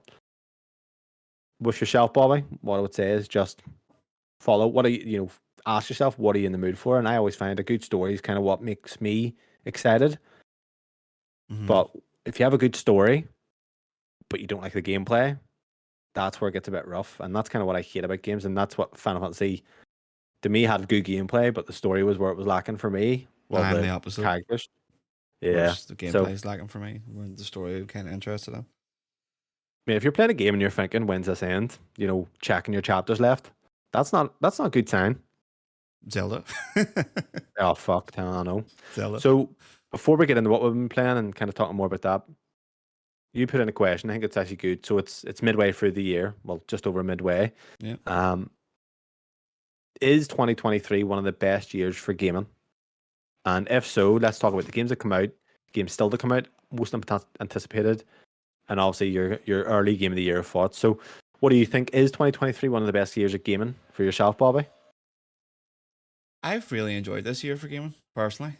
with yourself, Bobby, what I would say is just follow. What are you, ask yourself, what are you in the mood for? And I always find a good story is kind of what makes me excited. But if you have a good story, but you don't like the gameplay, that's where it gets a bit rough. And that's kind of what I hate about games. And that's what Final Fantasy, to me, had good gameplay, but the story was where it was lacking for me. And Well, I'm the the opposite. characters. Yeah. Whereas the So, gameplay is lacking for me. When the story I'm kind of interested in. I mean, if you're playing a game and you're thinking, when's this end? Checking your chapters left. That's not a good sign. Zelda. Oh fuck, I don't know. Zelda. So before we get into what we've been playing and kind of talking more about that, you put in a question. I think it's actually good. So it's midway through the year. Well, just over midway. Yeah. Is 2023 one of the best years for gaming? And if so, let's talk about the games that come out, games still to come out, most anticipated, and obviously your early game of the year thoughts. So, what do you think? Is 2023 one of the best years of gaming for yourself, Bobby? I've really enjoyed this year for gaming, personally.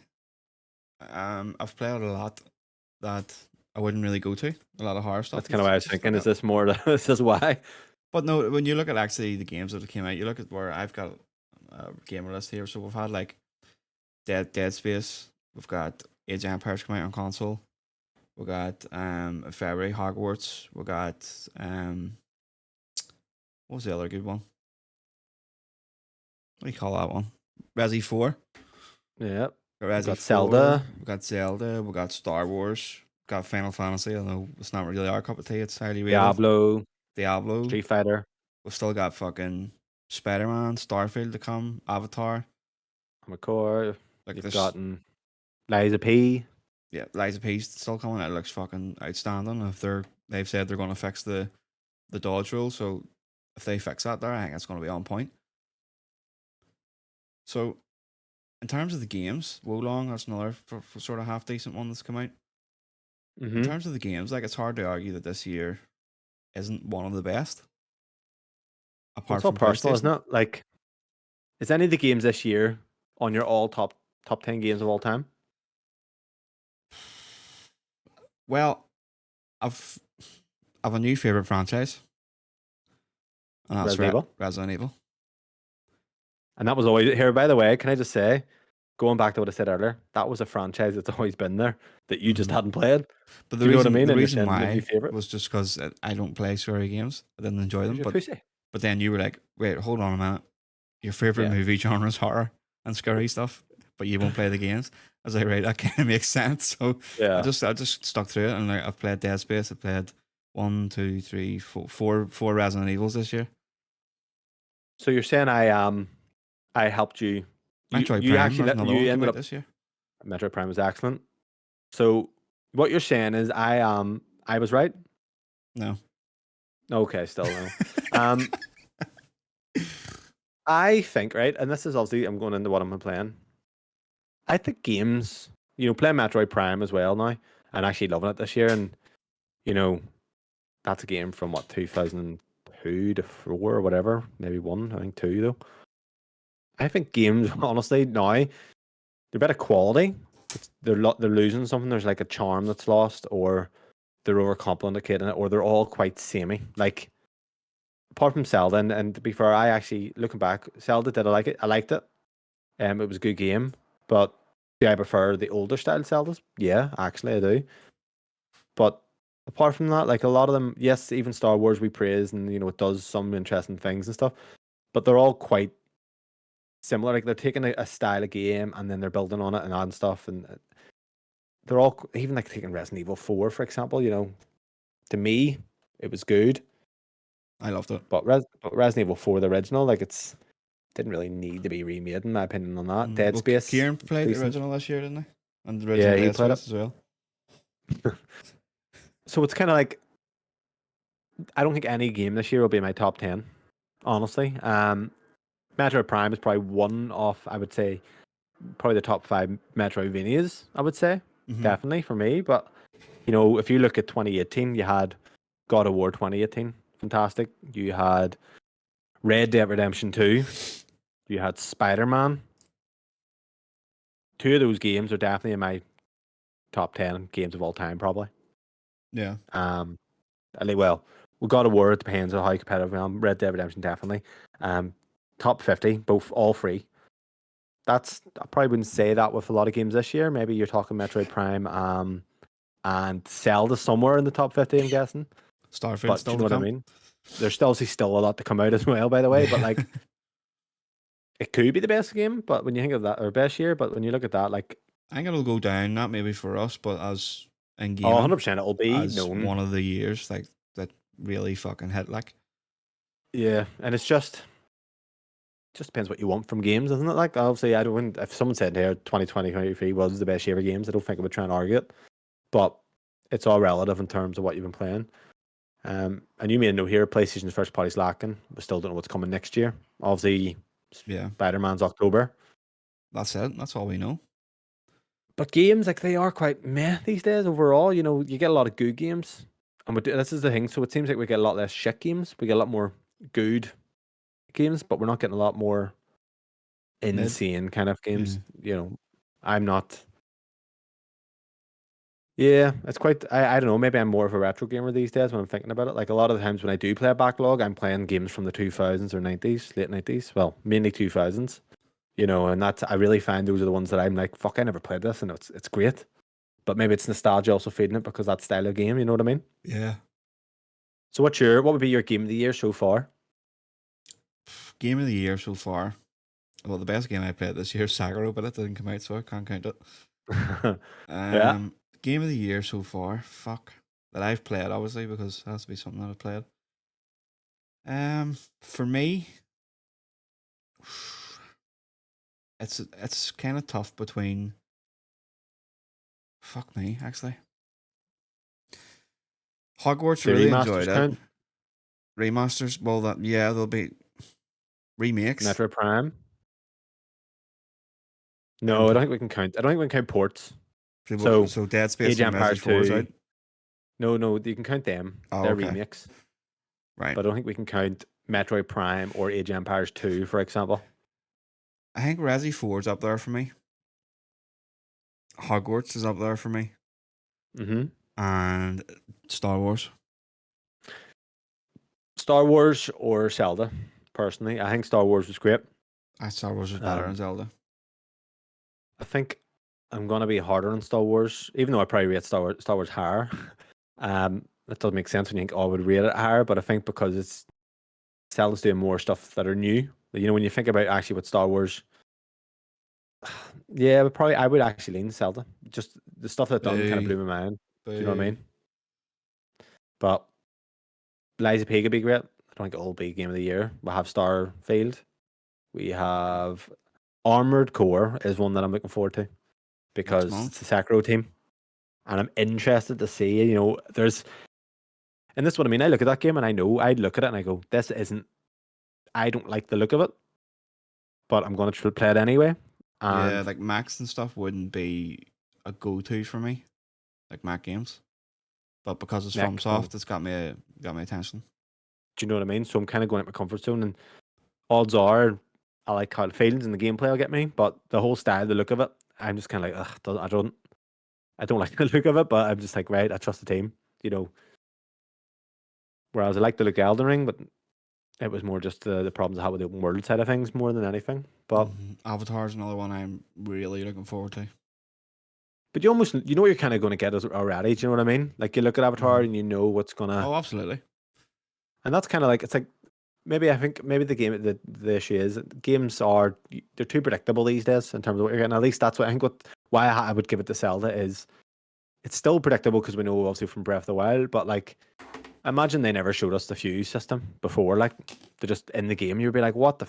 I've played a lot that I wouldn't really go to. A lot of horror stuff. That's kind of what I was stuff thinking. like Is that. this more? Is this why? But no, when you look at actually the games that have came out, you look at where I've got a gamer list here. So we've had like Dead Space. We've got Age of Empires come out on console. We got February Hogwarts. We got what was the other good one? What do you call that one? Resi 4. Yeah. Got We've Resi got 4. Zelda. We got Zelda. We got Star Wars. We got Final Fantasy. I know it's not really our cup of tea. It's highly rated. Diablo. Street Fighter. We've still got fucking Spider Man, Starfield to come, Avatar. McCoy. Like You've this, gotten Liza P. yeah, Lies of Peace still coming. It looks fucking outstanding. If they've said they're going to fix the dodge rule, so if they fix that there, I think it's going to be on point. So in terms of the games, Wolong, that's another for sort of half decent one that's come out. In terms of the games, like it's hard to argue that this year isn't one of the best. Apart It's all from personal, isn't PlayStation. it? Like, is any of the games this year on your all top 10 games of all time? Well, I've a new favorite franchise, and that's Resident Evil. Resident Evil. And that was always here, by the way, can I just say, going back to what I said earlier, that was a franchise that's always been there that you just hadn't played. But Do you know what I mean? the And you're reason saying the new why favorite. was just because I don't play story games. I didn't enjoy them. You're a pussy. But then you were like, wait, hold on a minute. Your favorite Yeah. movie genre is horror and scary stuff, but you won't play the games. I was like, right, that kind of makes sense. So Yeah. I just stuck through it, and like I've played Dead Space. I played 1, 2, 3, 4 Resident Evils this year. So you're saying I helped you. Metroid You Prime, actually there's another one you came ended out up this year. Metroid Prime was excellent. So what you're saying is I was right? No. Okay, still no. I think, right, and this is obviously I'm going into what I'm playing. I think games, playing Metroid Prime as well now, and actually loving it this year, and that's a game from what 2002 to 4 or whatever, maybe 1, I think 2 though. I think games, honestly, now they're better quality. They're losing something. There's like a charm that's lost, or they're overcomplicating it, or they're all quite samey. Like apart from Zelda, and to be fair, I actually looking back, Zelda did I like it? I liked it. It was a good game, but do I prefer the older style Zeldas? Yeah, actually I do. But apart from that, like a lot of them, yes, even Star Wars we praise, and it does some interesting things and stuff, but they're all quite similar. Like they're taking a style of game and then they're building on it and adding stuff, and they're all even like taking Resident Evil 4 for example. to me, it was good. I loved it. But Resident Evil 4, the original, like didn't really need to be remade in my opinion on that. Dead Well, Space, Kieran played the decent. original this year, didn't he? And the Yeah, original he Dead played it. Space as well. So it's kind of like I don't think any game this year will be my top 10, honestly. Metroid Prime is probably one of, I would say, probably the top 5 Metroidvanias, I would say. Mm-hmm. Definitely for me. But, if you look at 2018, you had God of War 2018, fantastic. You had Red Dead Redemption 2. You had Spider-Man. 2 of those games are definitely in my top 10 games of all time, probably. Yeah. Well, we God of War, it depends on how competitive I am. Red Dead Redemption, definitely. Top 50, all free. I probably wouldn't say that with a lot of games this year. Maybe you're talking Metroid Prime and Zelda somewhere in the top 50, I'm guessing. Starfield But do still you to know what I come. mean? There's still a lot to come out as well, by the way. But like, it could be the best game, but when you think of that, or best year, but when you look at that, like, I think it'll go down, not maybe for us, but as in oh, gaming, 100% it'll be as known. one of the years like that really fucking hit. Like, Yeah, and it's just depends what you want from games, isn't it? Like, obviously, I don't. If someone said here 2020, 2023 was the best year of games, I don't think I would try and argue it. But it's all relative in terms of what you've been playing. And you may know here, PlayStation's first party's lacking. We still don't know what's coming next year. Obviously, yeah, Spider-Man's October. that's it. That's all we know. But games, like, they are quite meh these days overall. You get a lot of good games. And this is the thing. So it seems like we get a lot less shit games. We get a lot more good games, but we're not getting a lot more Mid. insane kind of Yeah. games. I'm not. Yeah, it's quite. I don't know. Maybe I'm more of a retro gamer these days when I'm thinking about it. Like a lot of the times when I do play a backlog, I'm playing games from the 2000s or 90s, late 90s. Well, mainly 2000s. And I really find those are the ones that I'm like, fuck, I never played this, and it's great. But maybe it's nostalgia also feeding it because that style of game. You know what I mean? Yeah. So what would be your game of the year so far? Game of the year so far. Well, the best game I played this year is Sekiro, but it didn't come out, so I can't count it. Yeah. Game of the year so far. Fuck. That I've played, obviously, because it has to be something that I've played. For me, it's kind of tough between. Fuck me, actually. Hogwarts, The really remasters enjoyed it. count? Remasters, well, there'll be remakes. Metro Prime? Um, No, I don't think we can count. I don't think we can count ports. So so Dead Space Age of and Resi Empires 4 is 2. out. No, you can count them. Oh, They're okay, remakes. right. But I don't think we can count Metroid Prime or Age of Empires 2, for example. I think Resi 4 is up there for me. Hogwarts is up there for me, hmm and Star Wars. Star Wars or Zelda, personally. I think Star Wars was great. Star Wars was better than Zelda. I think I'm going to be harder on Star Wars, even though I probably rate Star Wars higher. That doesn't make sense when you think, oh, I would rate it higher, but I think because Zelda's doing more stuff that are new. When you think about actually what Star Wars, yeah, but probably I would actually lean Zelda. Just the stuff that done kind of Boo, blew my mind. Do you know what I boo. mean? But Liza P could be great. I don't think it'll be game of the year. We have Starfield. We have Armored Core is one that I'm looking forward to Next because it's month. the Sakura team, and I'm interested to see. And this is what I mean. I look at that game and I know I'd look at it and I go, this isn't. I don't like the look of it, but I'm going to play it anyway. Yeah, And like Max and stuff wouldn't be a go-to for me, like Mac games. But because it's from Nick, do Soft, it's got my attention. you know what I mean? So I'm kind of going out my comfort zone, and odds are I like how it feels and the gameplay will get me, but the whole style, the look of it, I'm just kind of like, ugh, I don't like the look of it, but I'm just like, right, I trust the team, you know. Whereas I like the look of Elden Ring, but it was more just the problems I had with the open world side of things more than anything. But Avatar's another one I'm really looking forward to. you almost you know what you're kind of going to get already. Do you know what I mean? Like you look at Avatar and you know what's gonna, Oh, absolutely. and that's kind of like it's like maybe the issue is that games they're too predictable these days in terms of what you're getting. At least that's what I think. Why I would give it to Zelda is it's still predictable because we know obviously from Breath of the Wild, but like imagine they never showed us the fuse system before. Like they're just in the game, you'd be like, what the?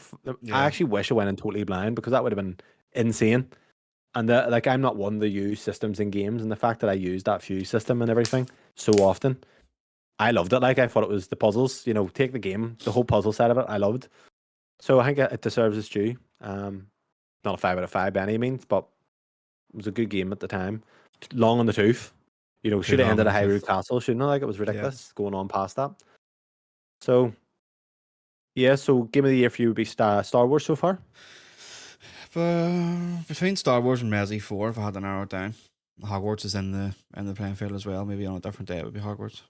I actually wish I went in totally blind because that would have been insane. And like I'm not one to use systems in games, and the fact that I used that fuse system and everything so often, I loved it. Like I thought it was the puzzles, take the game, the whole puzzle side of it, I loved. So I think it deserves its due. Not a 5 out of 5 by any means, but it was a good game at the time. Long on the tooth. Should have long ended on at the Hyrule tooth. Castle, shouldn't it? Like it was Yeah. ridiculous going on past that. So yeah, so game of the year for you would be Star Wars so far. But between Star Wars and Resi 4, if I had to narrow it down, Hogwarts is in the playing field as well. Maybe on a different day it would be Hogwarts.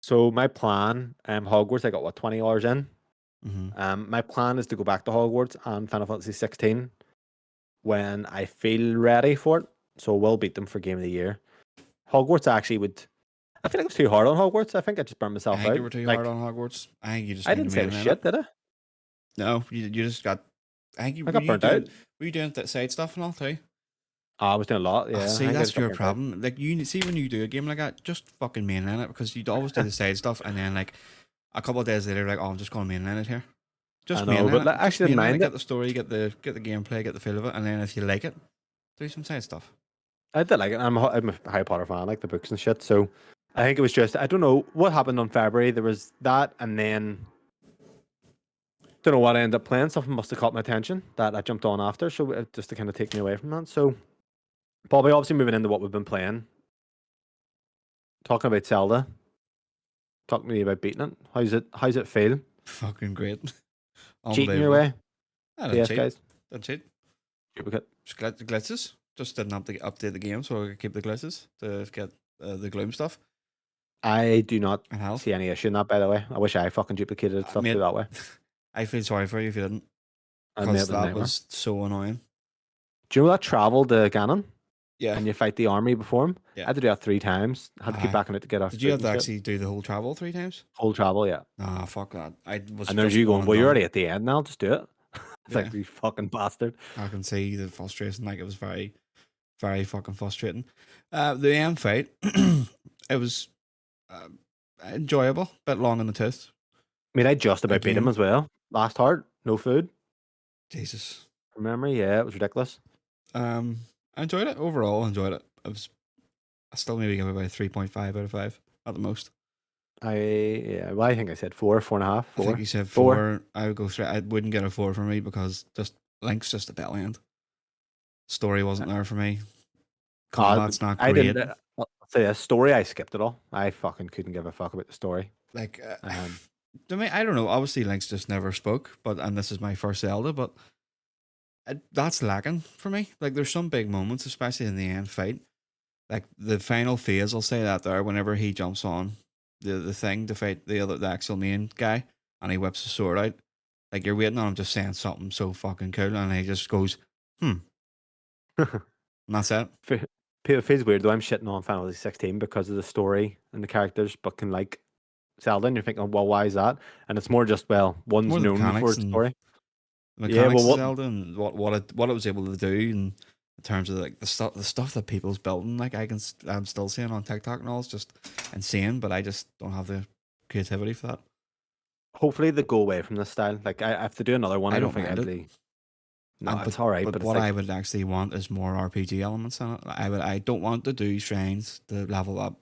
So my plan, Hogwarts, I got what 20 hours in. My plan is to go back to Hogwarts and Final Fantasy 16 when I feel ready for it. So we'll beat them for game of the year. Hogwarts actually would. I feel like it was too hard on Hogwarts. I think I just burned myself I think out. you were too hard on Hogwarts. I think you just I need to didn't say it was mainline shit, it. did I? No, you just got. I think you I got burnt out. were you doing that side stuff and all too? Oh, I was doing a lot. Yeah, See, I think I that's just got your burnt out. problem. Like you see when you do a game like that, just fucking mainline it because you'd always do the side stuff, and then like a couple of days later, like, oh, I'm just going to mainline it here. Just I know, mainline but it. like, I Just actually didn't mainline it. mind Get it. the story, get the gameplay, get the feel of it, and then if you like it, do some side stuff. I did like it. I'm a Harry Potter fan, like the books and shit. So I think it was just I don't know what happened on February. There was that, and then don't know what I ended up playing. Something must have caught my attention that I jumped on after. So just to kind of take me away from that. So Bobby, obviously moving into what we've been playing, talking about Zelda. Talk to me about beating it. How's it feel? Fucking great. Cheating your Unbelievable. way? I didn't PS cheat. guys. Didn't cheat. Duplicate. Just got the glitches. Just didn't have to update the game so I could keep the glitches to get the gloom stuff I do not and health. see any issue in that, by the way. I wish I fucking duplicated stuff Mate, through that way. I feel sorry for you if you didn't, I mean, it because was a that nightmare. was so annoying. Do you know that travel to Ganon? Yeah. And you fight the army before him? Yeah. I had to do that 3 times. I had to keep backing it to get off. Did you have to actually do the whole travel 3 times? Full travel, yeah. Nah, fuck that. I was And there's just you one going, and well, you're done. already at the end now, just do it. It's Yeah. like, you fucking bastard. I can see the frustration. Like, it was very, very fucking frustrating. The end fight, it was enjoyable, bit long in the tooth. I mean, I just about beat him Again. as well. Last heart, no food. Jesus. From memory, yeah, it was ridiculous. I enjoyed it. Overall, enjoyed it. I still maybe give it about a 3.5 out of 5 at the most. Well, I think I said 4, 4.5, 4. I think you said 4. I would go straight. I wouldn't get a 4 for me because Link's just a bell end. Story wasn't there for me. Combat's not great. I didn't. I'll say a story. I skipped it all. I fucking couldn't give a fuck about the story. Like, to me, I don't know. Obviously, Link's just never spoke. And this is my first Zelda, but that's lacking for me. Like, there's some big moments, especially in the end fight. Like the final phase, I'll say that there. Whenever he jumps on the thing to fight the actual main guy, and he whips the sword out, like you're waiting on him just saying something so fucking cool, and he just goes, and that's it. It feels weird though. I'm shitting on Final Fantasy 16 because of the story and the characters, but can like Zelda, and you're thinking, well, why is that? And it's more just one's More the known for mechanics its and story. mechanics well, of Zelda and what it was able to do, and in terms of like the stuff that people's building. Like I'm still seeing on TikTok and all, it's just insane. But I just don't have the creativity for that. Hopefully they go away from this style. Like I have to do another one. I don't think mind I'd it. be. No, it's all right. But it's what like, I would actually want is more RPG elements in it. I don't want to do shrines to level up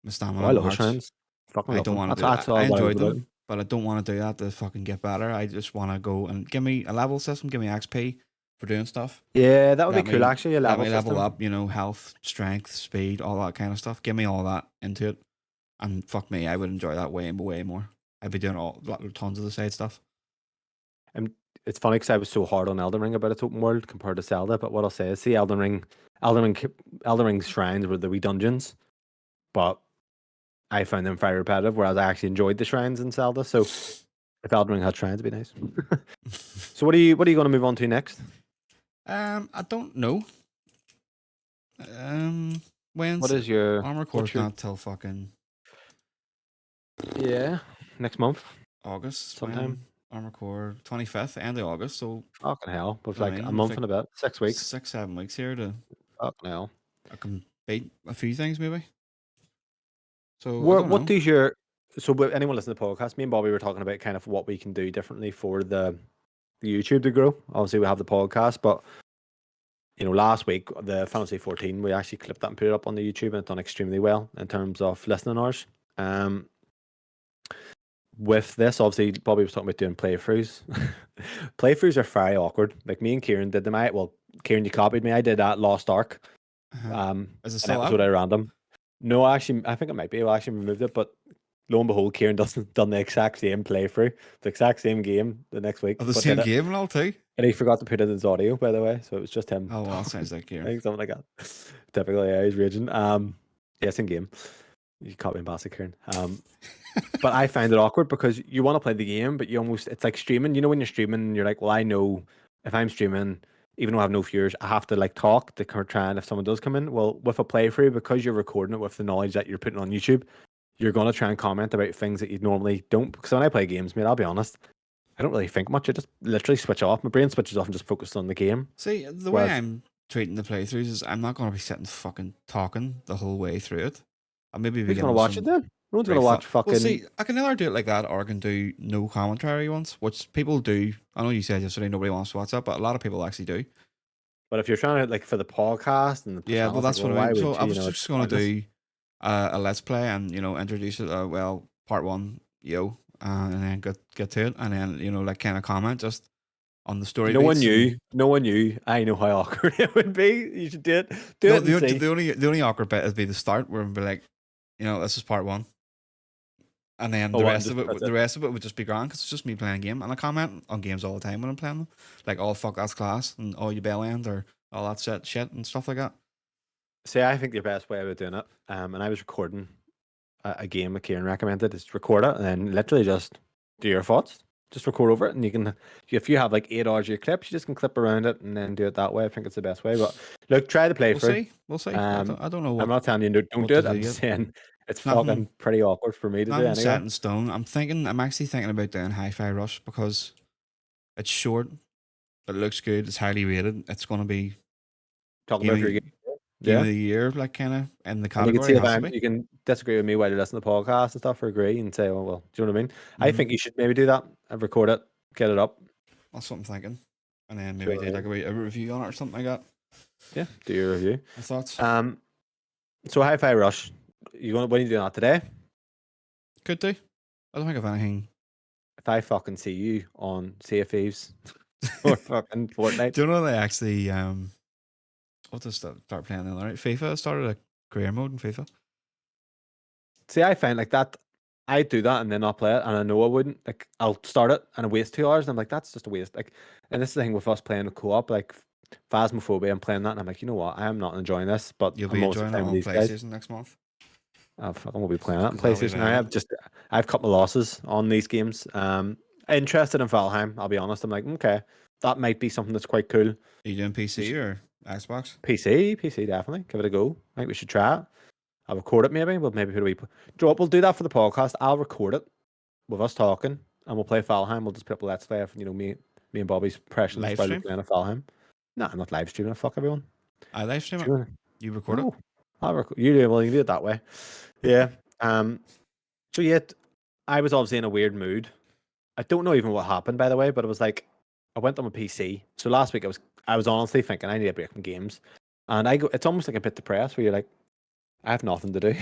my stamina. I love hearts. shrines. Fucking I love don't them. want to That's do. all I what I enjoyed love about them, but I don't want to do that to fucking get better. I just want to go and give me a level system, give me XP for doing stuff. Yeah, that would be cool actually. A level let me system. level up, health, strength, speed, all that kind of stuff. Give me all that into it, and fuck me, I would enjoy that way more. I'd be doing tons of the side stuff. And it's funny because I was so hard on Elden Ring about its open world compared to Zelda. But what I'll say is, see, Elden Ring's shrines were the wee dungeons, but I found them very repetitive. Whereas I actually enjoyed the shrines in Zelda. So if Elden Ring had shrines, it'd be nice. So what are you going to move on to next? I don't know. When's What is your Armor Core's not till fucking next month August sometime? Armor Core 25th, end of August. So Fucking hell, with I like mean, a month and a bit, 6 weeks. 6-7 weeks here to Fucking hell. I can beat a few things maybe. So I What don't what know. does your so with anyone listening to the podcast, me and Bobby were talking about kind of what we can do differently for the YouTube to grow. Obviously, we have the podcast, but last week the Fantasy 14, we actually clipped that and put it up on the YouTube, and it's done extremely well in terms of listening hours. With this, obviously, Bobby was talking about doing playthroughs. Playthroughs are very awkward. Like me and Kieran did them. Kieran, you copied me. I did that Lost Ark. Is it An still episode up? I random. No, actually, I think it might be. I actually removed it, but lo and behold, Kieran done the exact same playthrough, the exact same game the next week, Of the but same did it. game and all too? And he forgot to put it in his audio, by the way, so it was just him. Oh well, that sounds like I Kieran. think something like that. Typically, yeah, he's raging. Yeah, same game. You caught me in Bastard, Kieran. But I find it awkward because you want to play the game, but it's like streaming. When you're streaming, you're like, well, I know if I'm streaming, even though I have no viewers, I have to like talk to try and if someone does come in. Well, with a playthrough, because you're recording it with the knowledge that you're putting on YouTube, you're gonna try and comment about things that you normally don't. Because when I play games, mate, I'll be honest, I don't really think much. I just literally switch off. My brain switches off and just focuses on the game. See, the way Whereas I'm treating the playthroughs is I'm not going to be sitting fucking talking the whole way through it. I'll maybe be who's gonna giving watch it some then? No one's gonna brief thought. watch Well, fucking. see, I can either do it like that or I can do no commentary ones, which people do. I know you said yesterday nobody wants to watch that, but a lot of people actually do. But if you're trying to like for the podcast and the Yeah, well, channels, like, that's what well, I why mean. So would I you? was It's just going to pointless. do a let's play and introduce it. Well, part one, and then get to it, and then like kind of comment just on the story No one beats knew. and. No one knew. I know how awkward it would be. You should do it. Do No, it and see. the only awkward bit would be the start where we'd be like, this is part one, and then Oh, the what? And rest just of it, that's the it. rest of it would just be grand because it's just me playing a game, and I comment on games all the time when I'm playing them, like oh fuck that's class and oh you bell end or all that shit and stuff like that. See, I think the best way of doing it. And I was recording a game that Kieran recommended is record it and then literally just do your thoughts. Just record over it, and you can. If you have like 8 hours of your clips, you just can clip around it and then do it that way. I think it's the best way. But look, try the We'll playthrough. see, we'll see. Um, I don't know I'm not telling you don't what do to it. do I'm just yet. saying it's Nothing, fucking pretty awkward for me to do nothing set anyway. in stone. I'm actually thinking about doing Hi-Fi Rush because it's short, it looks good, it's highly rated. It's going to be Talk game about of, your game. game of Yeah. the year, like kind of in the And you can category. see It if has to I'm. be. You can disagree with me while you're listening to the podcast and stuff, or agree and say, "Oh well," do you know what I mean? I Mm-hmm. think you should maybe do that and record it, get it up. That's what I'm thinking. And then See maybe what do I like mean? a review on it or something like that. Yeah, do your review. My thoughts. So Hi-Fi Rush, you going? When are you doing that today? Could do. I don't think of anything. If I fucking see you on Sea of Thieves or fucking Fortnite, Do you know they actually what does start playing the other night? FIFA started a career mode in FIFA. see, I find like that. I do that and then not play it, and I know I wouldn't. Like, I'll start it and I waste 2 hours, and I'm like, that's just a waste. Like, and this is the thing with us playing a co-op, like Phasmophobia. I'm playing that, and I'm like, you know what? I am not enjoying this, but You'll I'm be most of enjoying the it time with on these guys. PlayStation next month I fucking will be playing that on because I'll be PlayStation. buying it. I've cut my losses on these games. Interested in Valheim. I'll be honest. I'm like, okay, that might be something that's quite cool. Are you doing PC or Xbox? PC definitely. Give it a go. I think we should try it. I'll record it maybe. Well, maybe who do we? We'll do that for the podcast. I'll record it with us talking, and we'll play Valheim. We'll just put up a let's play of me and Bobby's impressions Live while we're stream? playing a Valheim. No, I'm not live streaming. Fuck everyone. I live stream it. Streaming. You record it. No, I'll record. You do. Well, you can do it that way. Yeah. So yet, I was obviously in a weird mood. I don't know even what happened, by the way, but it was like I went on my PC. So last week I was honestly thinking I need a break from games, and I go. It's almost like a bit depressed where you're like, I have nothing to do,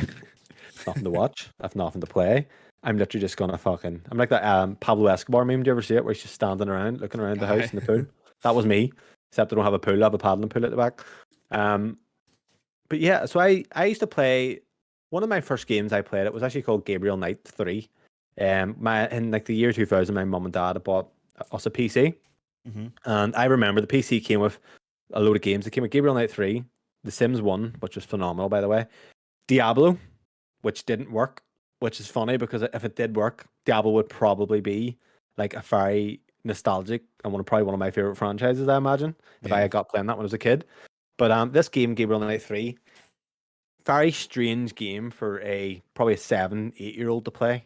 nothing to watch, I have nothing to play. I'm literally just gonna fucking. I'm like that Pablo Escobar meme. Do you ever see it where he's just standing around, looking around the house Aye. in the pool? That was me, except I don't have a pool. I have a paddling pool at the back. But yeah, so I used to play. One of my first games I played, it was actually called Gabriel Knight 3. My in like the year 2000, my mum and dad had bought us a PC, Mm-hmm. and I remember the PC came with a load of games. It came with Gabriel Knight 3, The Sims 1, which was phenomenal by the way, Diablo, which didn't work, which is funny because if it did work, Diablo would probably be like a very nostalgic and probably one of my favorite franchises, I imagine, if I Yeah. had got playing that when I was a kid. But this game, Gabriel Knight 3, very strange game for probably a 7, 8 year old to play.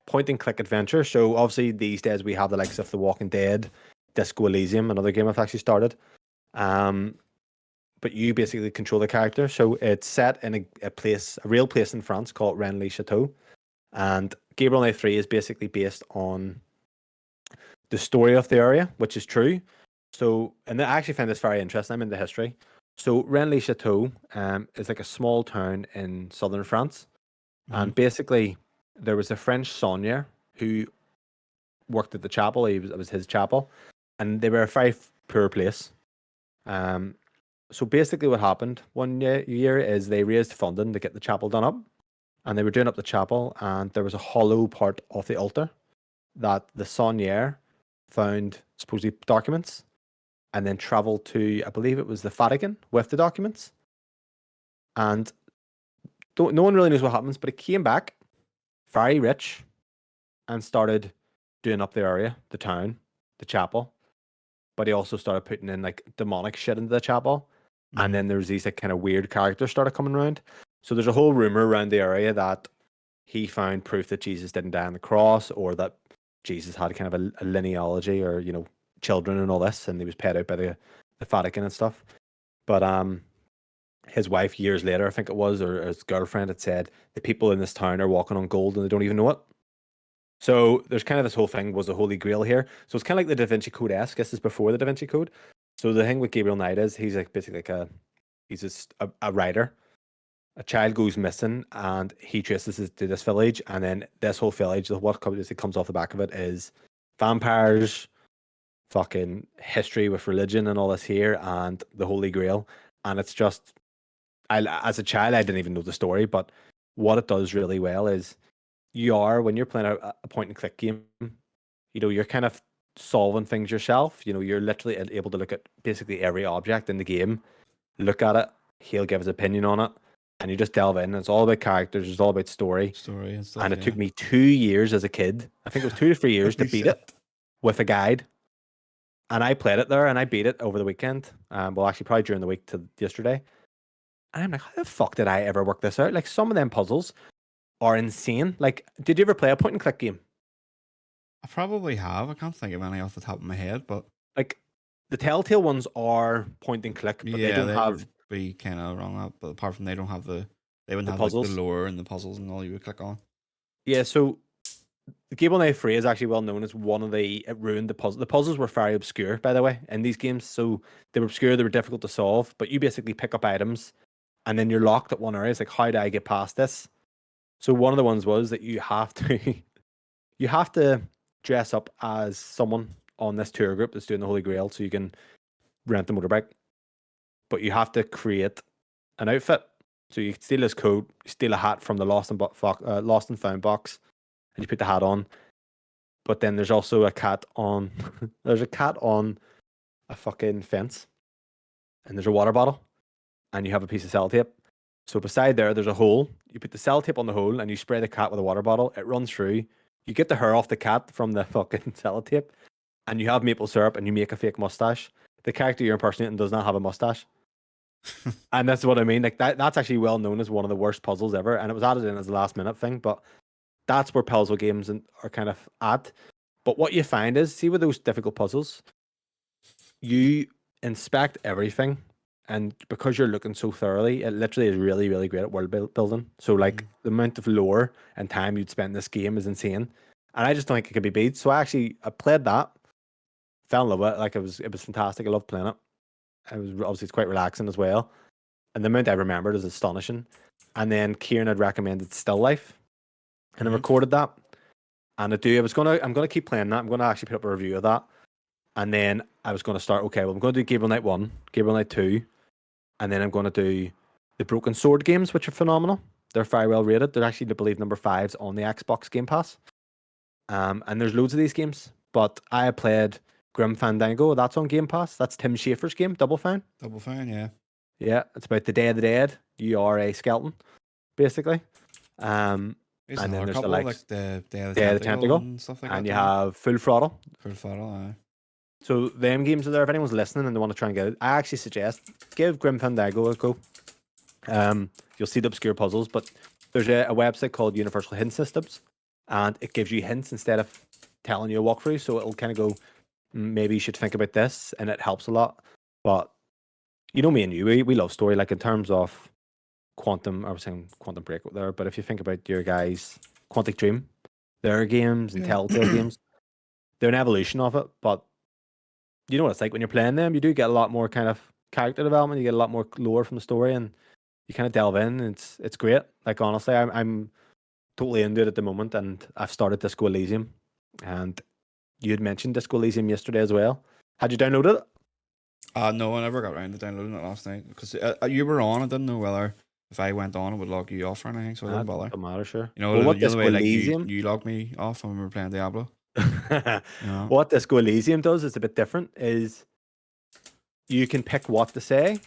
Point and click adventure. So obviously these days we have the likes of The Walking Dead, Disco Elysium, another game I've actually started. But but you basically control the character. So it's set in a real place in France called Rennes-le-Château. And Gabriel Knight 3 is basically based on the story of the area, which is true. So, and I actually find this very interesting. I'm into history. So Rennes-le-Château is like a small town in southern France. And basically, there was a French soigner who worked at the chapel. It was his chapel. And they were a very poor place. So basically what happened one year is they raised funding to get the chapel done up. And they were doing up the chapel, and there was a hollow part of the altar that the soigner found supposedly documents and then traveled to, I believe it was the Vatican with the documents. And no one really knows what happens, but it came back very rich and started doing up the area, the town, the chapel. But he also started putting in like demonic shit into the chapel. And then there was these like kind of weird characters started coming around. So there's a whole rumor around the area that he found proof that Jesus didn't die on the cross, or that Jesus had kind of a linealogy, or children and all this, and he was paid out by the Vatican and stuff. But his wife years later, I think it was, or his girlfriend had said the people in this town are walking on gold and they don't even know it. So there's kind of this whole thing was a holy grail here. So it's kind of like the Da Vinci Code-esque. This is before the Da Vinci Code. So the thing with Gabriel Knight is he's like basically like he's a writer. A child goes missing and he traces it to this village, and then this whole village, what comes off the back of it is vampires, fucking history with religion and all this here, and the Holy Grail. And it's just, as a child, I didn't even know the story, but what it does really well is when you're playing a point and click game, you're kind of solving things yourself. You're literally able to look at basically every object in the game, look at it, he'll give his opinion on it, and you just delve in. It's all about characters, it's all about story and stuff. And it took me 2 years as a kid, I think it was 2 to 3 years to beat it with a guide. And I played it there and I beat it over the weekend. Well, actually, probably during the week to yesterday. And I'm like, how the fuck did I ever work this out? Like, some of them puzzles are insane. Like, did you ever play a point and click game? I probably have. I can't think of any off the top of my head, but like the Telltale ones are point and click, but they don't have would be kind of wrong that. But apart from they don't have they wouldn't have puzzles. Like the lore and the puzzles and all you would click on. Yeah, so the Gabriel Knight 3 is actually well known as one of it ruined the puzzles. The puzzles were very obscure, by the way, in these games. So they were obscure, they were difficult to solve, but you basically pick up items and then you're locked at one area. It's like, how do I get past this? So one of the ones was that you have to dress up as someone on this tour group that's doing the Holy Grail, so you can rent the motorbike. But you have to create an outfit. So you steal his coat, steal a hat from the Lost and Found box, and you put the hat on. But then there's also a cat on there's a cat on a fucking fence, and there's a water bottle, and you have a piece of sellotape. So beside there's a hole. You put the sellotape on the hole, and you spray the cat with a water bottle. It runs through. You get the hair off the cat from the fucking sellotape, and you have maple syrup, and you make a fake mustache. The character you're impersonating does not have a mustache. And that's what I mean. Like that's actually well known as one of the worst puzzles ever, and it was added in as a last minute thing. But that's where puzzle games are kind of at. But what you find is, see, with those difficult puzzles, you inspect everything, and because you're looking so thoroughly, it literally is really, really great at world building. So like the amount of lore and time you'd spend in this game is insane, and I just don't think it could be beat. So I played that, fell in love with it. Like it was fantastic. I loved playing it. It was obviously it's quite relaxing as well, and the amount I remembered is astonishing. And then Kieran had recommended Still Life, and I recorded that. And I'm gonna keep playing that. I'm gonna actually put up a review of that. And then I was gonna start, okay, well I'm gonna do Gabriel Knight 1, Gabriel Knight 2, and then I'm gonna do the Broken Sword games, which are phenomenal. They're very well rated. They're actually, I believe, number 5s on the Xbox Game Pass. And there's loads of these games. But I played Grim Fandango, that's on Game Pass. That's Tim Schafer's game, Double Fine. Double Fine, yeah. Yeah, it's about the Day of the Dead. You are a skeleton, basically. And then there's the likes, like the Day of the Tentacle and stuff like that. And you have Full Throttle. Full Throttle, aye. So them games are there. If anyone's listening and they want to try and get it, I actually suggest give Grim Fandango a go. You'll see the obscure puzzles, but there's a website called Universal Hint Systems, and it gives you hints instead of telling you a walkthrough. So it'll kind of go, maybe you should think about this, and it helps a lot. But you know me and you, we love story. Like in terms of Quantum, I was saying Quantum Break there, but if you think about your guys, Quantic Dream, their games and Yeah. Telltale games, they're an evolution of it. But you know what it's like when you're playing them. You do get a lot more kind of character development. You get a lot more lore from the story, and you kind of delve in. And it's great. Like honestly, I'm totally into it at the moment, and I've started Disco Elysium, and you had mentioned Disco Elysium yesterday as well. Had you downloaded it? No, I never got around to downloading it last night because you were on. I didn't know whether if I went on it would log you off or anything, so I didn't bother. Don't matter, sure. You know, Well, what the other Disco way like Elysium, you logged me off when we were playing Diablo. You know. what Disco Elysium does is a bit different. Is you can pick what to say.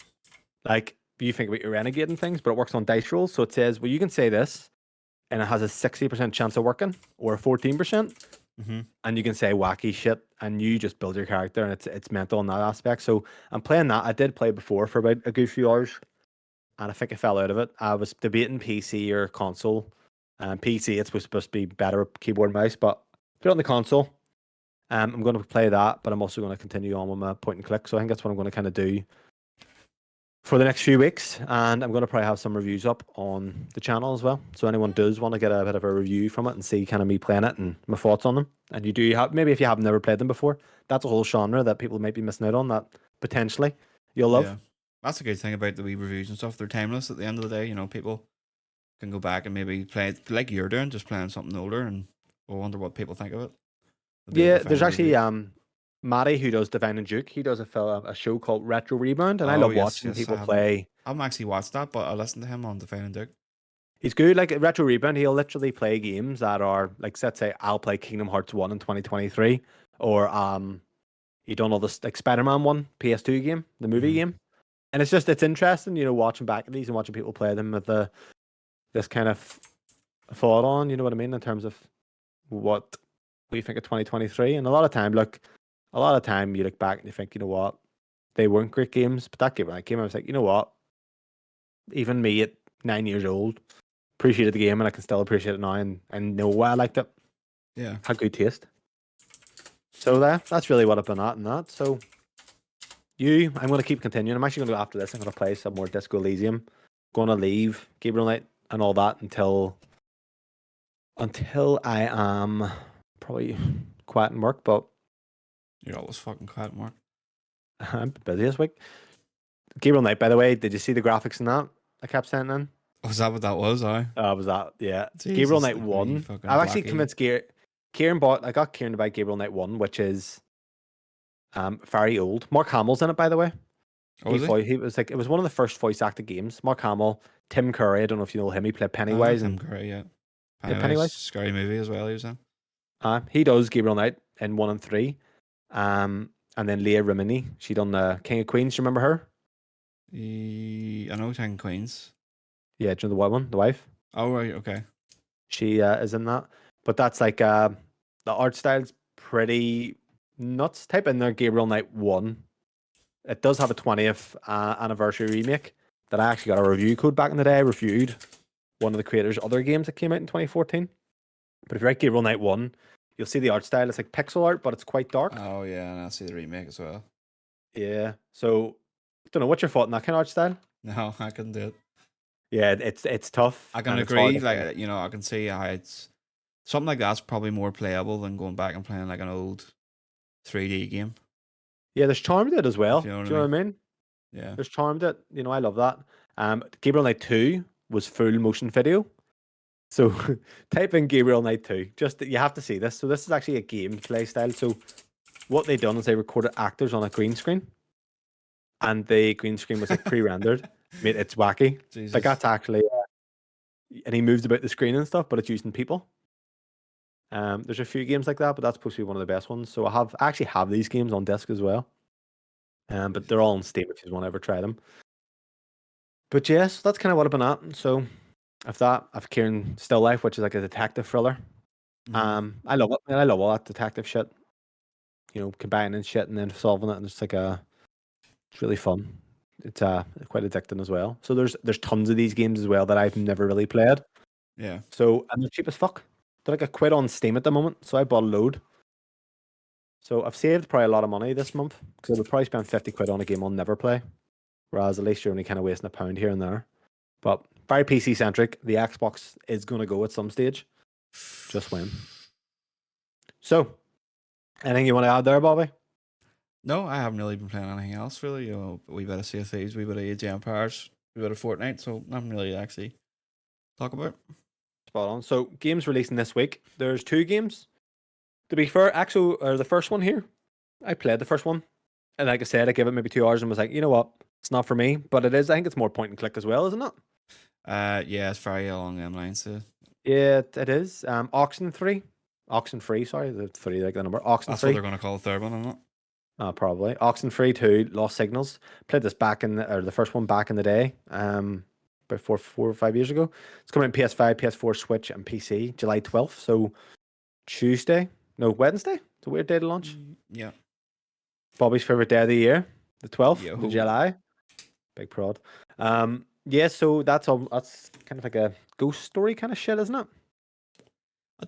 Like you think about your renegade and things, but it works on dice rolls. So it says, well, you can say this, and it has a 60% chance of working, or a 14%. Mm-hmm. And you can say wacky shit, and you just build your character, and it's mental in that aspect. So I'm playing that. I did play before for about a good few hours, and I think I fell out of it. I was debating PC or console. PC, it's supposed to be better with keyboard and mouse, but put it on the console. I'm going to play that, but I'm also going to continue on with my point and click. So I think that's what I'm going to kind of do for the next few weeks, and I'm going to probably have some reviews up on the channel as well. So anyone does want to get a bit of a review from it and see kind of me playing it and my thoughts on them, and you do have, maybe if you have never played them before, that's a whole genre that people might be missing out on that potentially you'll love. Yeah, that's a good thing about the wee reviews and stuff. They're timeless at the end of the day. You know, people can go back and maybe play it like you're doing, just playing something older, and we'll wonder what people think of it. They'll do a Yeah, there's defining actually review. Matty who does Divine and Duke. He does a show called Retro Rebound, and I Oh love yes, watching yes. I people haven't. play. I haven't actually watched that, but I listened to him on Define and Duke. He's good. Like Retro Rebound, he'll literally play games that are like, let's say I'll play Kingdom Hearts 1 in 2023, or he done all this like Spider-Man 1 PS2 game, the movie Mm-hmm. game. And it's interesting, you know, watching back at these and watching people play them with this kind of thought on, you know what I mean, in terms of what we think of 2023. And a lot of time you look back and you think, you know what, they weren't great games, but that game, when I came, I was like, you know what, even me at 9 years old appreciated the game, and I can still appreciate it now, and know why I liked it. Yeah. Had good taste. So that's really what I've been at in that. So I'm going to keep continuing. I'm actually going to go after this. I'm going to play some more Disco Elysium. Going to leave Gabriel Knight and all that until I am probably quiet and work. But You're always fucking quiet, Mark. I'm busy this week. Gabriel Knight, by the way, did you see the graphics in that? I kept sending in. Was that what that was? Was that? Yeah. Gabriel Jesus, Knight like wee 1. fucking I've actually black alien. convinced Kieran bought. I got Kieran to buy Gabriel Knight 1, which is very old. Mark Hamill's in it, by the way. Oh, was he? He was like, it was one of the first voice acted games. Mark Hamill, Tim Curry. I don't know if you know him. He played I know Pennywise Tim and Curry, yeah. Pennywise, Pennywise. scary movie as well. He was in. He does Gabriel Knight in 1 and 3. And then Leah Remini. She done the King of Queens. Do you remember her? I know Ten Queens. Yeah, do you know the white one, the wife? Oh right, okay. She is in that. But that's like the art style's pretty nuts. Type in there Gabriel Knight 1. It does have a 20th anniversary remake that I actually got a review code back in the day. I reviewed one of the creators' other games that came out in 2014. But if you write Gabriel Knight 1, you'll see the art style. It's like pixel art, but it's quite dark. Oh yeah, and I see the remake as well. Yeah. So, I don't know, what's your thought on that kind of art style? No, I couldn't do it. Yeah, it's tough. I can And it's hard agree. to kind of, Like I can see how it's something like that's probably more playable than going back and playing like an old 3D game. yeah, there's charm to it as well. If you know what Do you know what I mean? Yeah. There's charm to it. You know, I love that. Gabriel Knight 2 was full motion video. So type in Gabriel Knight 2. Just you have to see this. So this is actually a gameplay style. So what they done is they recorded actors on a green screen, and the green screen was like pre-rendered. Mate, it's wacky. Jesus. Like that's actually, and he moves about the screen and stuff, but it's using people. There's a few games like that, but that's supposed to be one of the best ones. So I actually have these games on disc as well. But they're all on Steam if you want to ever try them. But yes, that's kind of what I've been at. So I've Kieran Still Life, which is like a detective thriller. I love it. Man, I love all that detective shit. You know, combining shit and then solving it, and it's really fun. It's quite addicting as well. So there's tons of these games as well that I've never really played. Yeah. So and they're cheap as fuck. They're like a quid on Steam at the moment. So I bought a load. So I've saved probably a lot of money this month because I would probably spend 50 quid on a game I'll never play. whereas at least you're only kind of wasting £1 here and there. But very PC centric. The Xbox is going to go at some stage. Just when. So, anything you want to add there, Bobby? No, I haven't really been playing anything else really. We bit of Sea of Thieves, we bit of Age of Empires, we bit of Fortnite, so nothing really to actually talk about. Spot on. So, games releasing this week. There's 2 games. To be fair, actually, the first one here, I played the first one. And like I said, I gave it maybe 2 hours and was like, you know what? It's not for me. But it is. I think it's more point and click as well, isn't it? Yeah, it's very along them lines too. Yeah, it is. Oxenfree, sorry, the 3 like the number. That's what Oxenfree, they're going to call the third one, isn't it? probably. Oxenfree 2, Lost Signals. Played this back in the first one back in the day, about 4 or 5 years ago. It's coming out in PS5, PS4, Switch, and PC, July 12th. So Wednesday. It's a weird day to launch. Yeah. Bobby's favorite day of the year, the 12th Yo. of July. Big prod. Yeah, so that's all. That's kind of like a ghost story kind of shit, isn't it?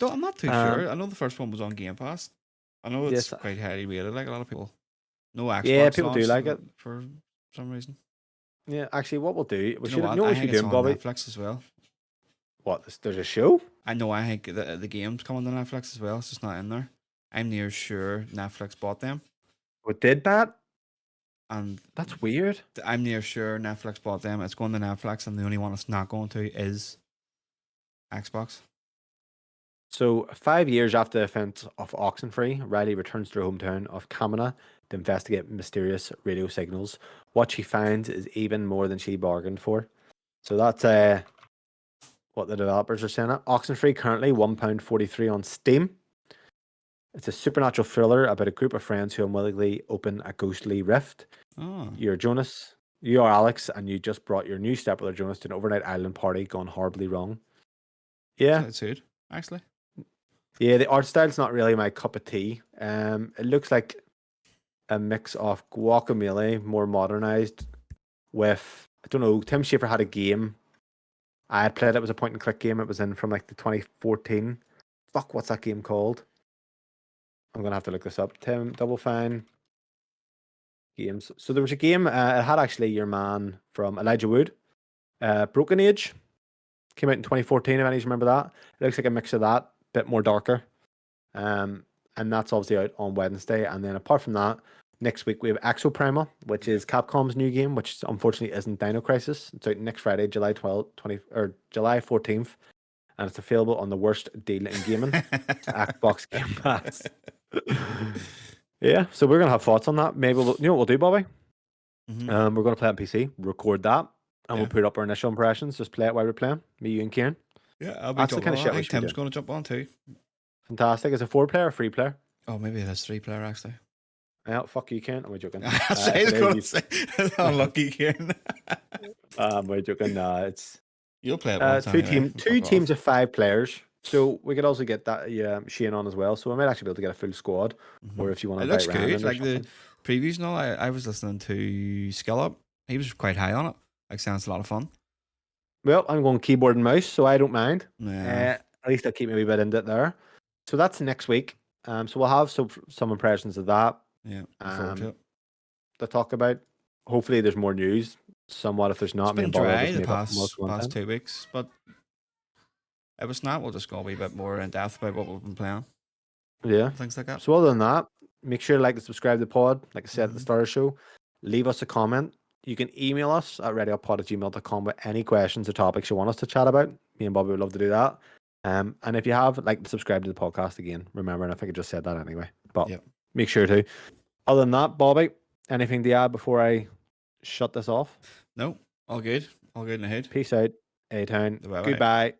I'm not too sure. I know the first one was on Game Pass. I know it's Yes. quite highly rated, like a lot of people. No Xbox Yeah, people do launched like it. for some reason. Yeah, actually, what we'll do, we Do you should know know what? what I we should think be it's doing, on Bobby. Netflix as well. What? There's a show? I know. I think the game's coming to Netflix as well. It's just not in there. I'm near sure Netflix bought them, We did that? and That's weird. I'm near sure Netflix bought them. It's going to Netflix, and the only one it's not going to is Xbox. So, 5 years after the event of Oxenfree, Riley returns to her hometown of Kamina to investigate mysterious radio signals. What she finds is even more than she bargained for. So that's what the developers are saying. Oxenfree currently £1.43 on Steam. It's a supernatural thriller about a group of friends who unwillingly open a ghostly rift. Oh, You're Jonas, you are Alex, and you just brought your new stepbrother Jonas to an overnight island party gone horribly wrong. Yeah, it's good actually. yeah. The art style's not really my cup of tea. It looks like a mix of Guacamelee, more modernized, with I don't know. Tim Schafer had a game. I had played it. It was a point and click game. It was in from like the 2014. Fuck, what's that game called? I'm gonna have to look this up. Tim Double Fine games. So there was a game. It had actually your man from Elijah Wood, Broken Age, came out in 2014. If any remember that, it looks like a mix of that, bit more darker. And that's obviously out on Wednesday. And then apart from that, next week we have Exoprimal, which is Capcom's new game, which unfortunately isn't Dino Crisis. It's out next Friday, July 12th, or July 14th, and it's available on the worst deal in gaming, Xbox Game Pass. Yeah, so we're gonna have thoughts on that. Maybe you know what we'll do, Bobby? Mhm. We're gonna play it on PC, record that, and we'll Yeah. put up our initial impressions. Just play it while we're playing. Me, you, and Kieran. Yeah, I'll be That's the jumping kind of on. shit I we think should be Tim's doing. going to jump on too. Fantastic. Is it 4-player or 3-player? Oh, maybe it is 3-player actually. Yeah, fuck you, Kieran. Am I joking? I say If it's it going to is, say unlucky Kieran. we're joking. It's You'll play it once two anyway. two Fuck teams off. of 5 players. So we could also get that Shane on as well. So we might actually be able to get a full squad, or if you want to It invite looks Ryan good. in or Like the something. previews and all. I was listening to Skill Up. He was quite high on it. Like sounds a lot of fun. Well, I'm going keyboard and mouse, so I don't mind. Yeah. At least I'll keep me a wee bit into it there. So that's next week. So we'll have some impressions of that. Yeah. Look forward to it. To talk about. Hopefully, there's more news. Somewhat, if there's not, It's me been and Bobby will dry just the make up more past content. 2 weeks, but if it's not, we'll just go a wee bit more in depth about what we've been playing. Yeah. Things like that. So other than that, make sure to like and subscribe to the pod. Like I said at the start of the show, leave us a comment. You can email us at readyuppod@gmail.com with any questions or topics you want us to chat about. Me and Bobby would love to do that. And if you have, like, subscribe to the podcast again. Remember, and I think I just said that anyway. But Yep. make sure to. Other than that, Bobby, anything to add before I shut this off? No, all good. All good in the head. Peace out. A-Town. Bye-bye. Goodbye.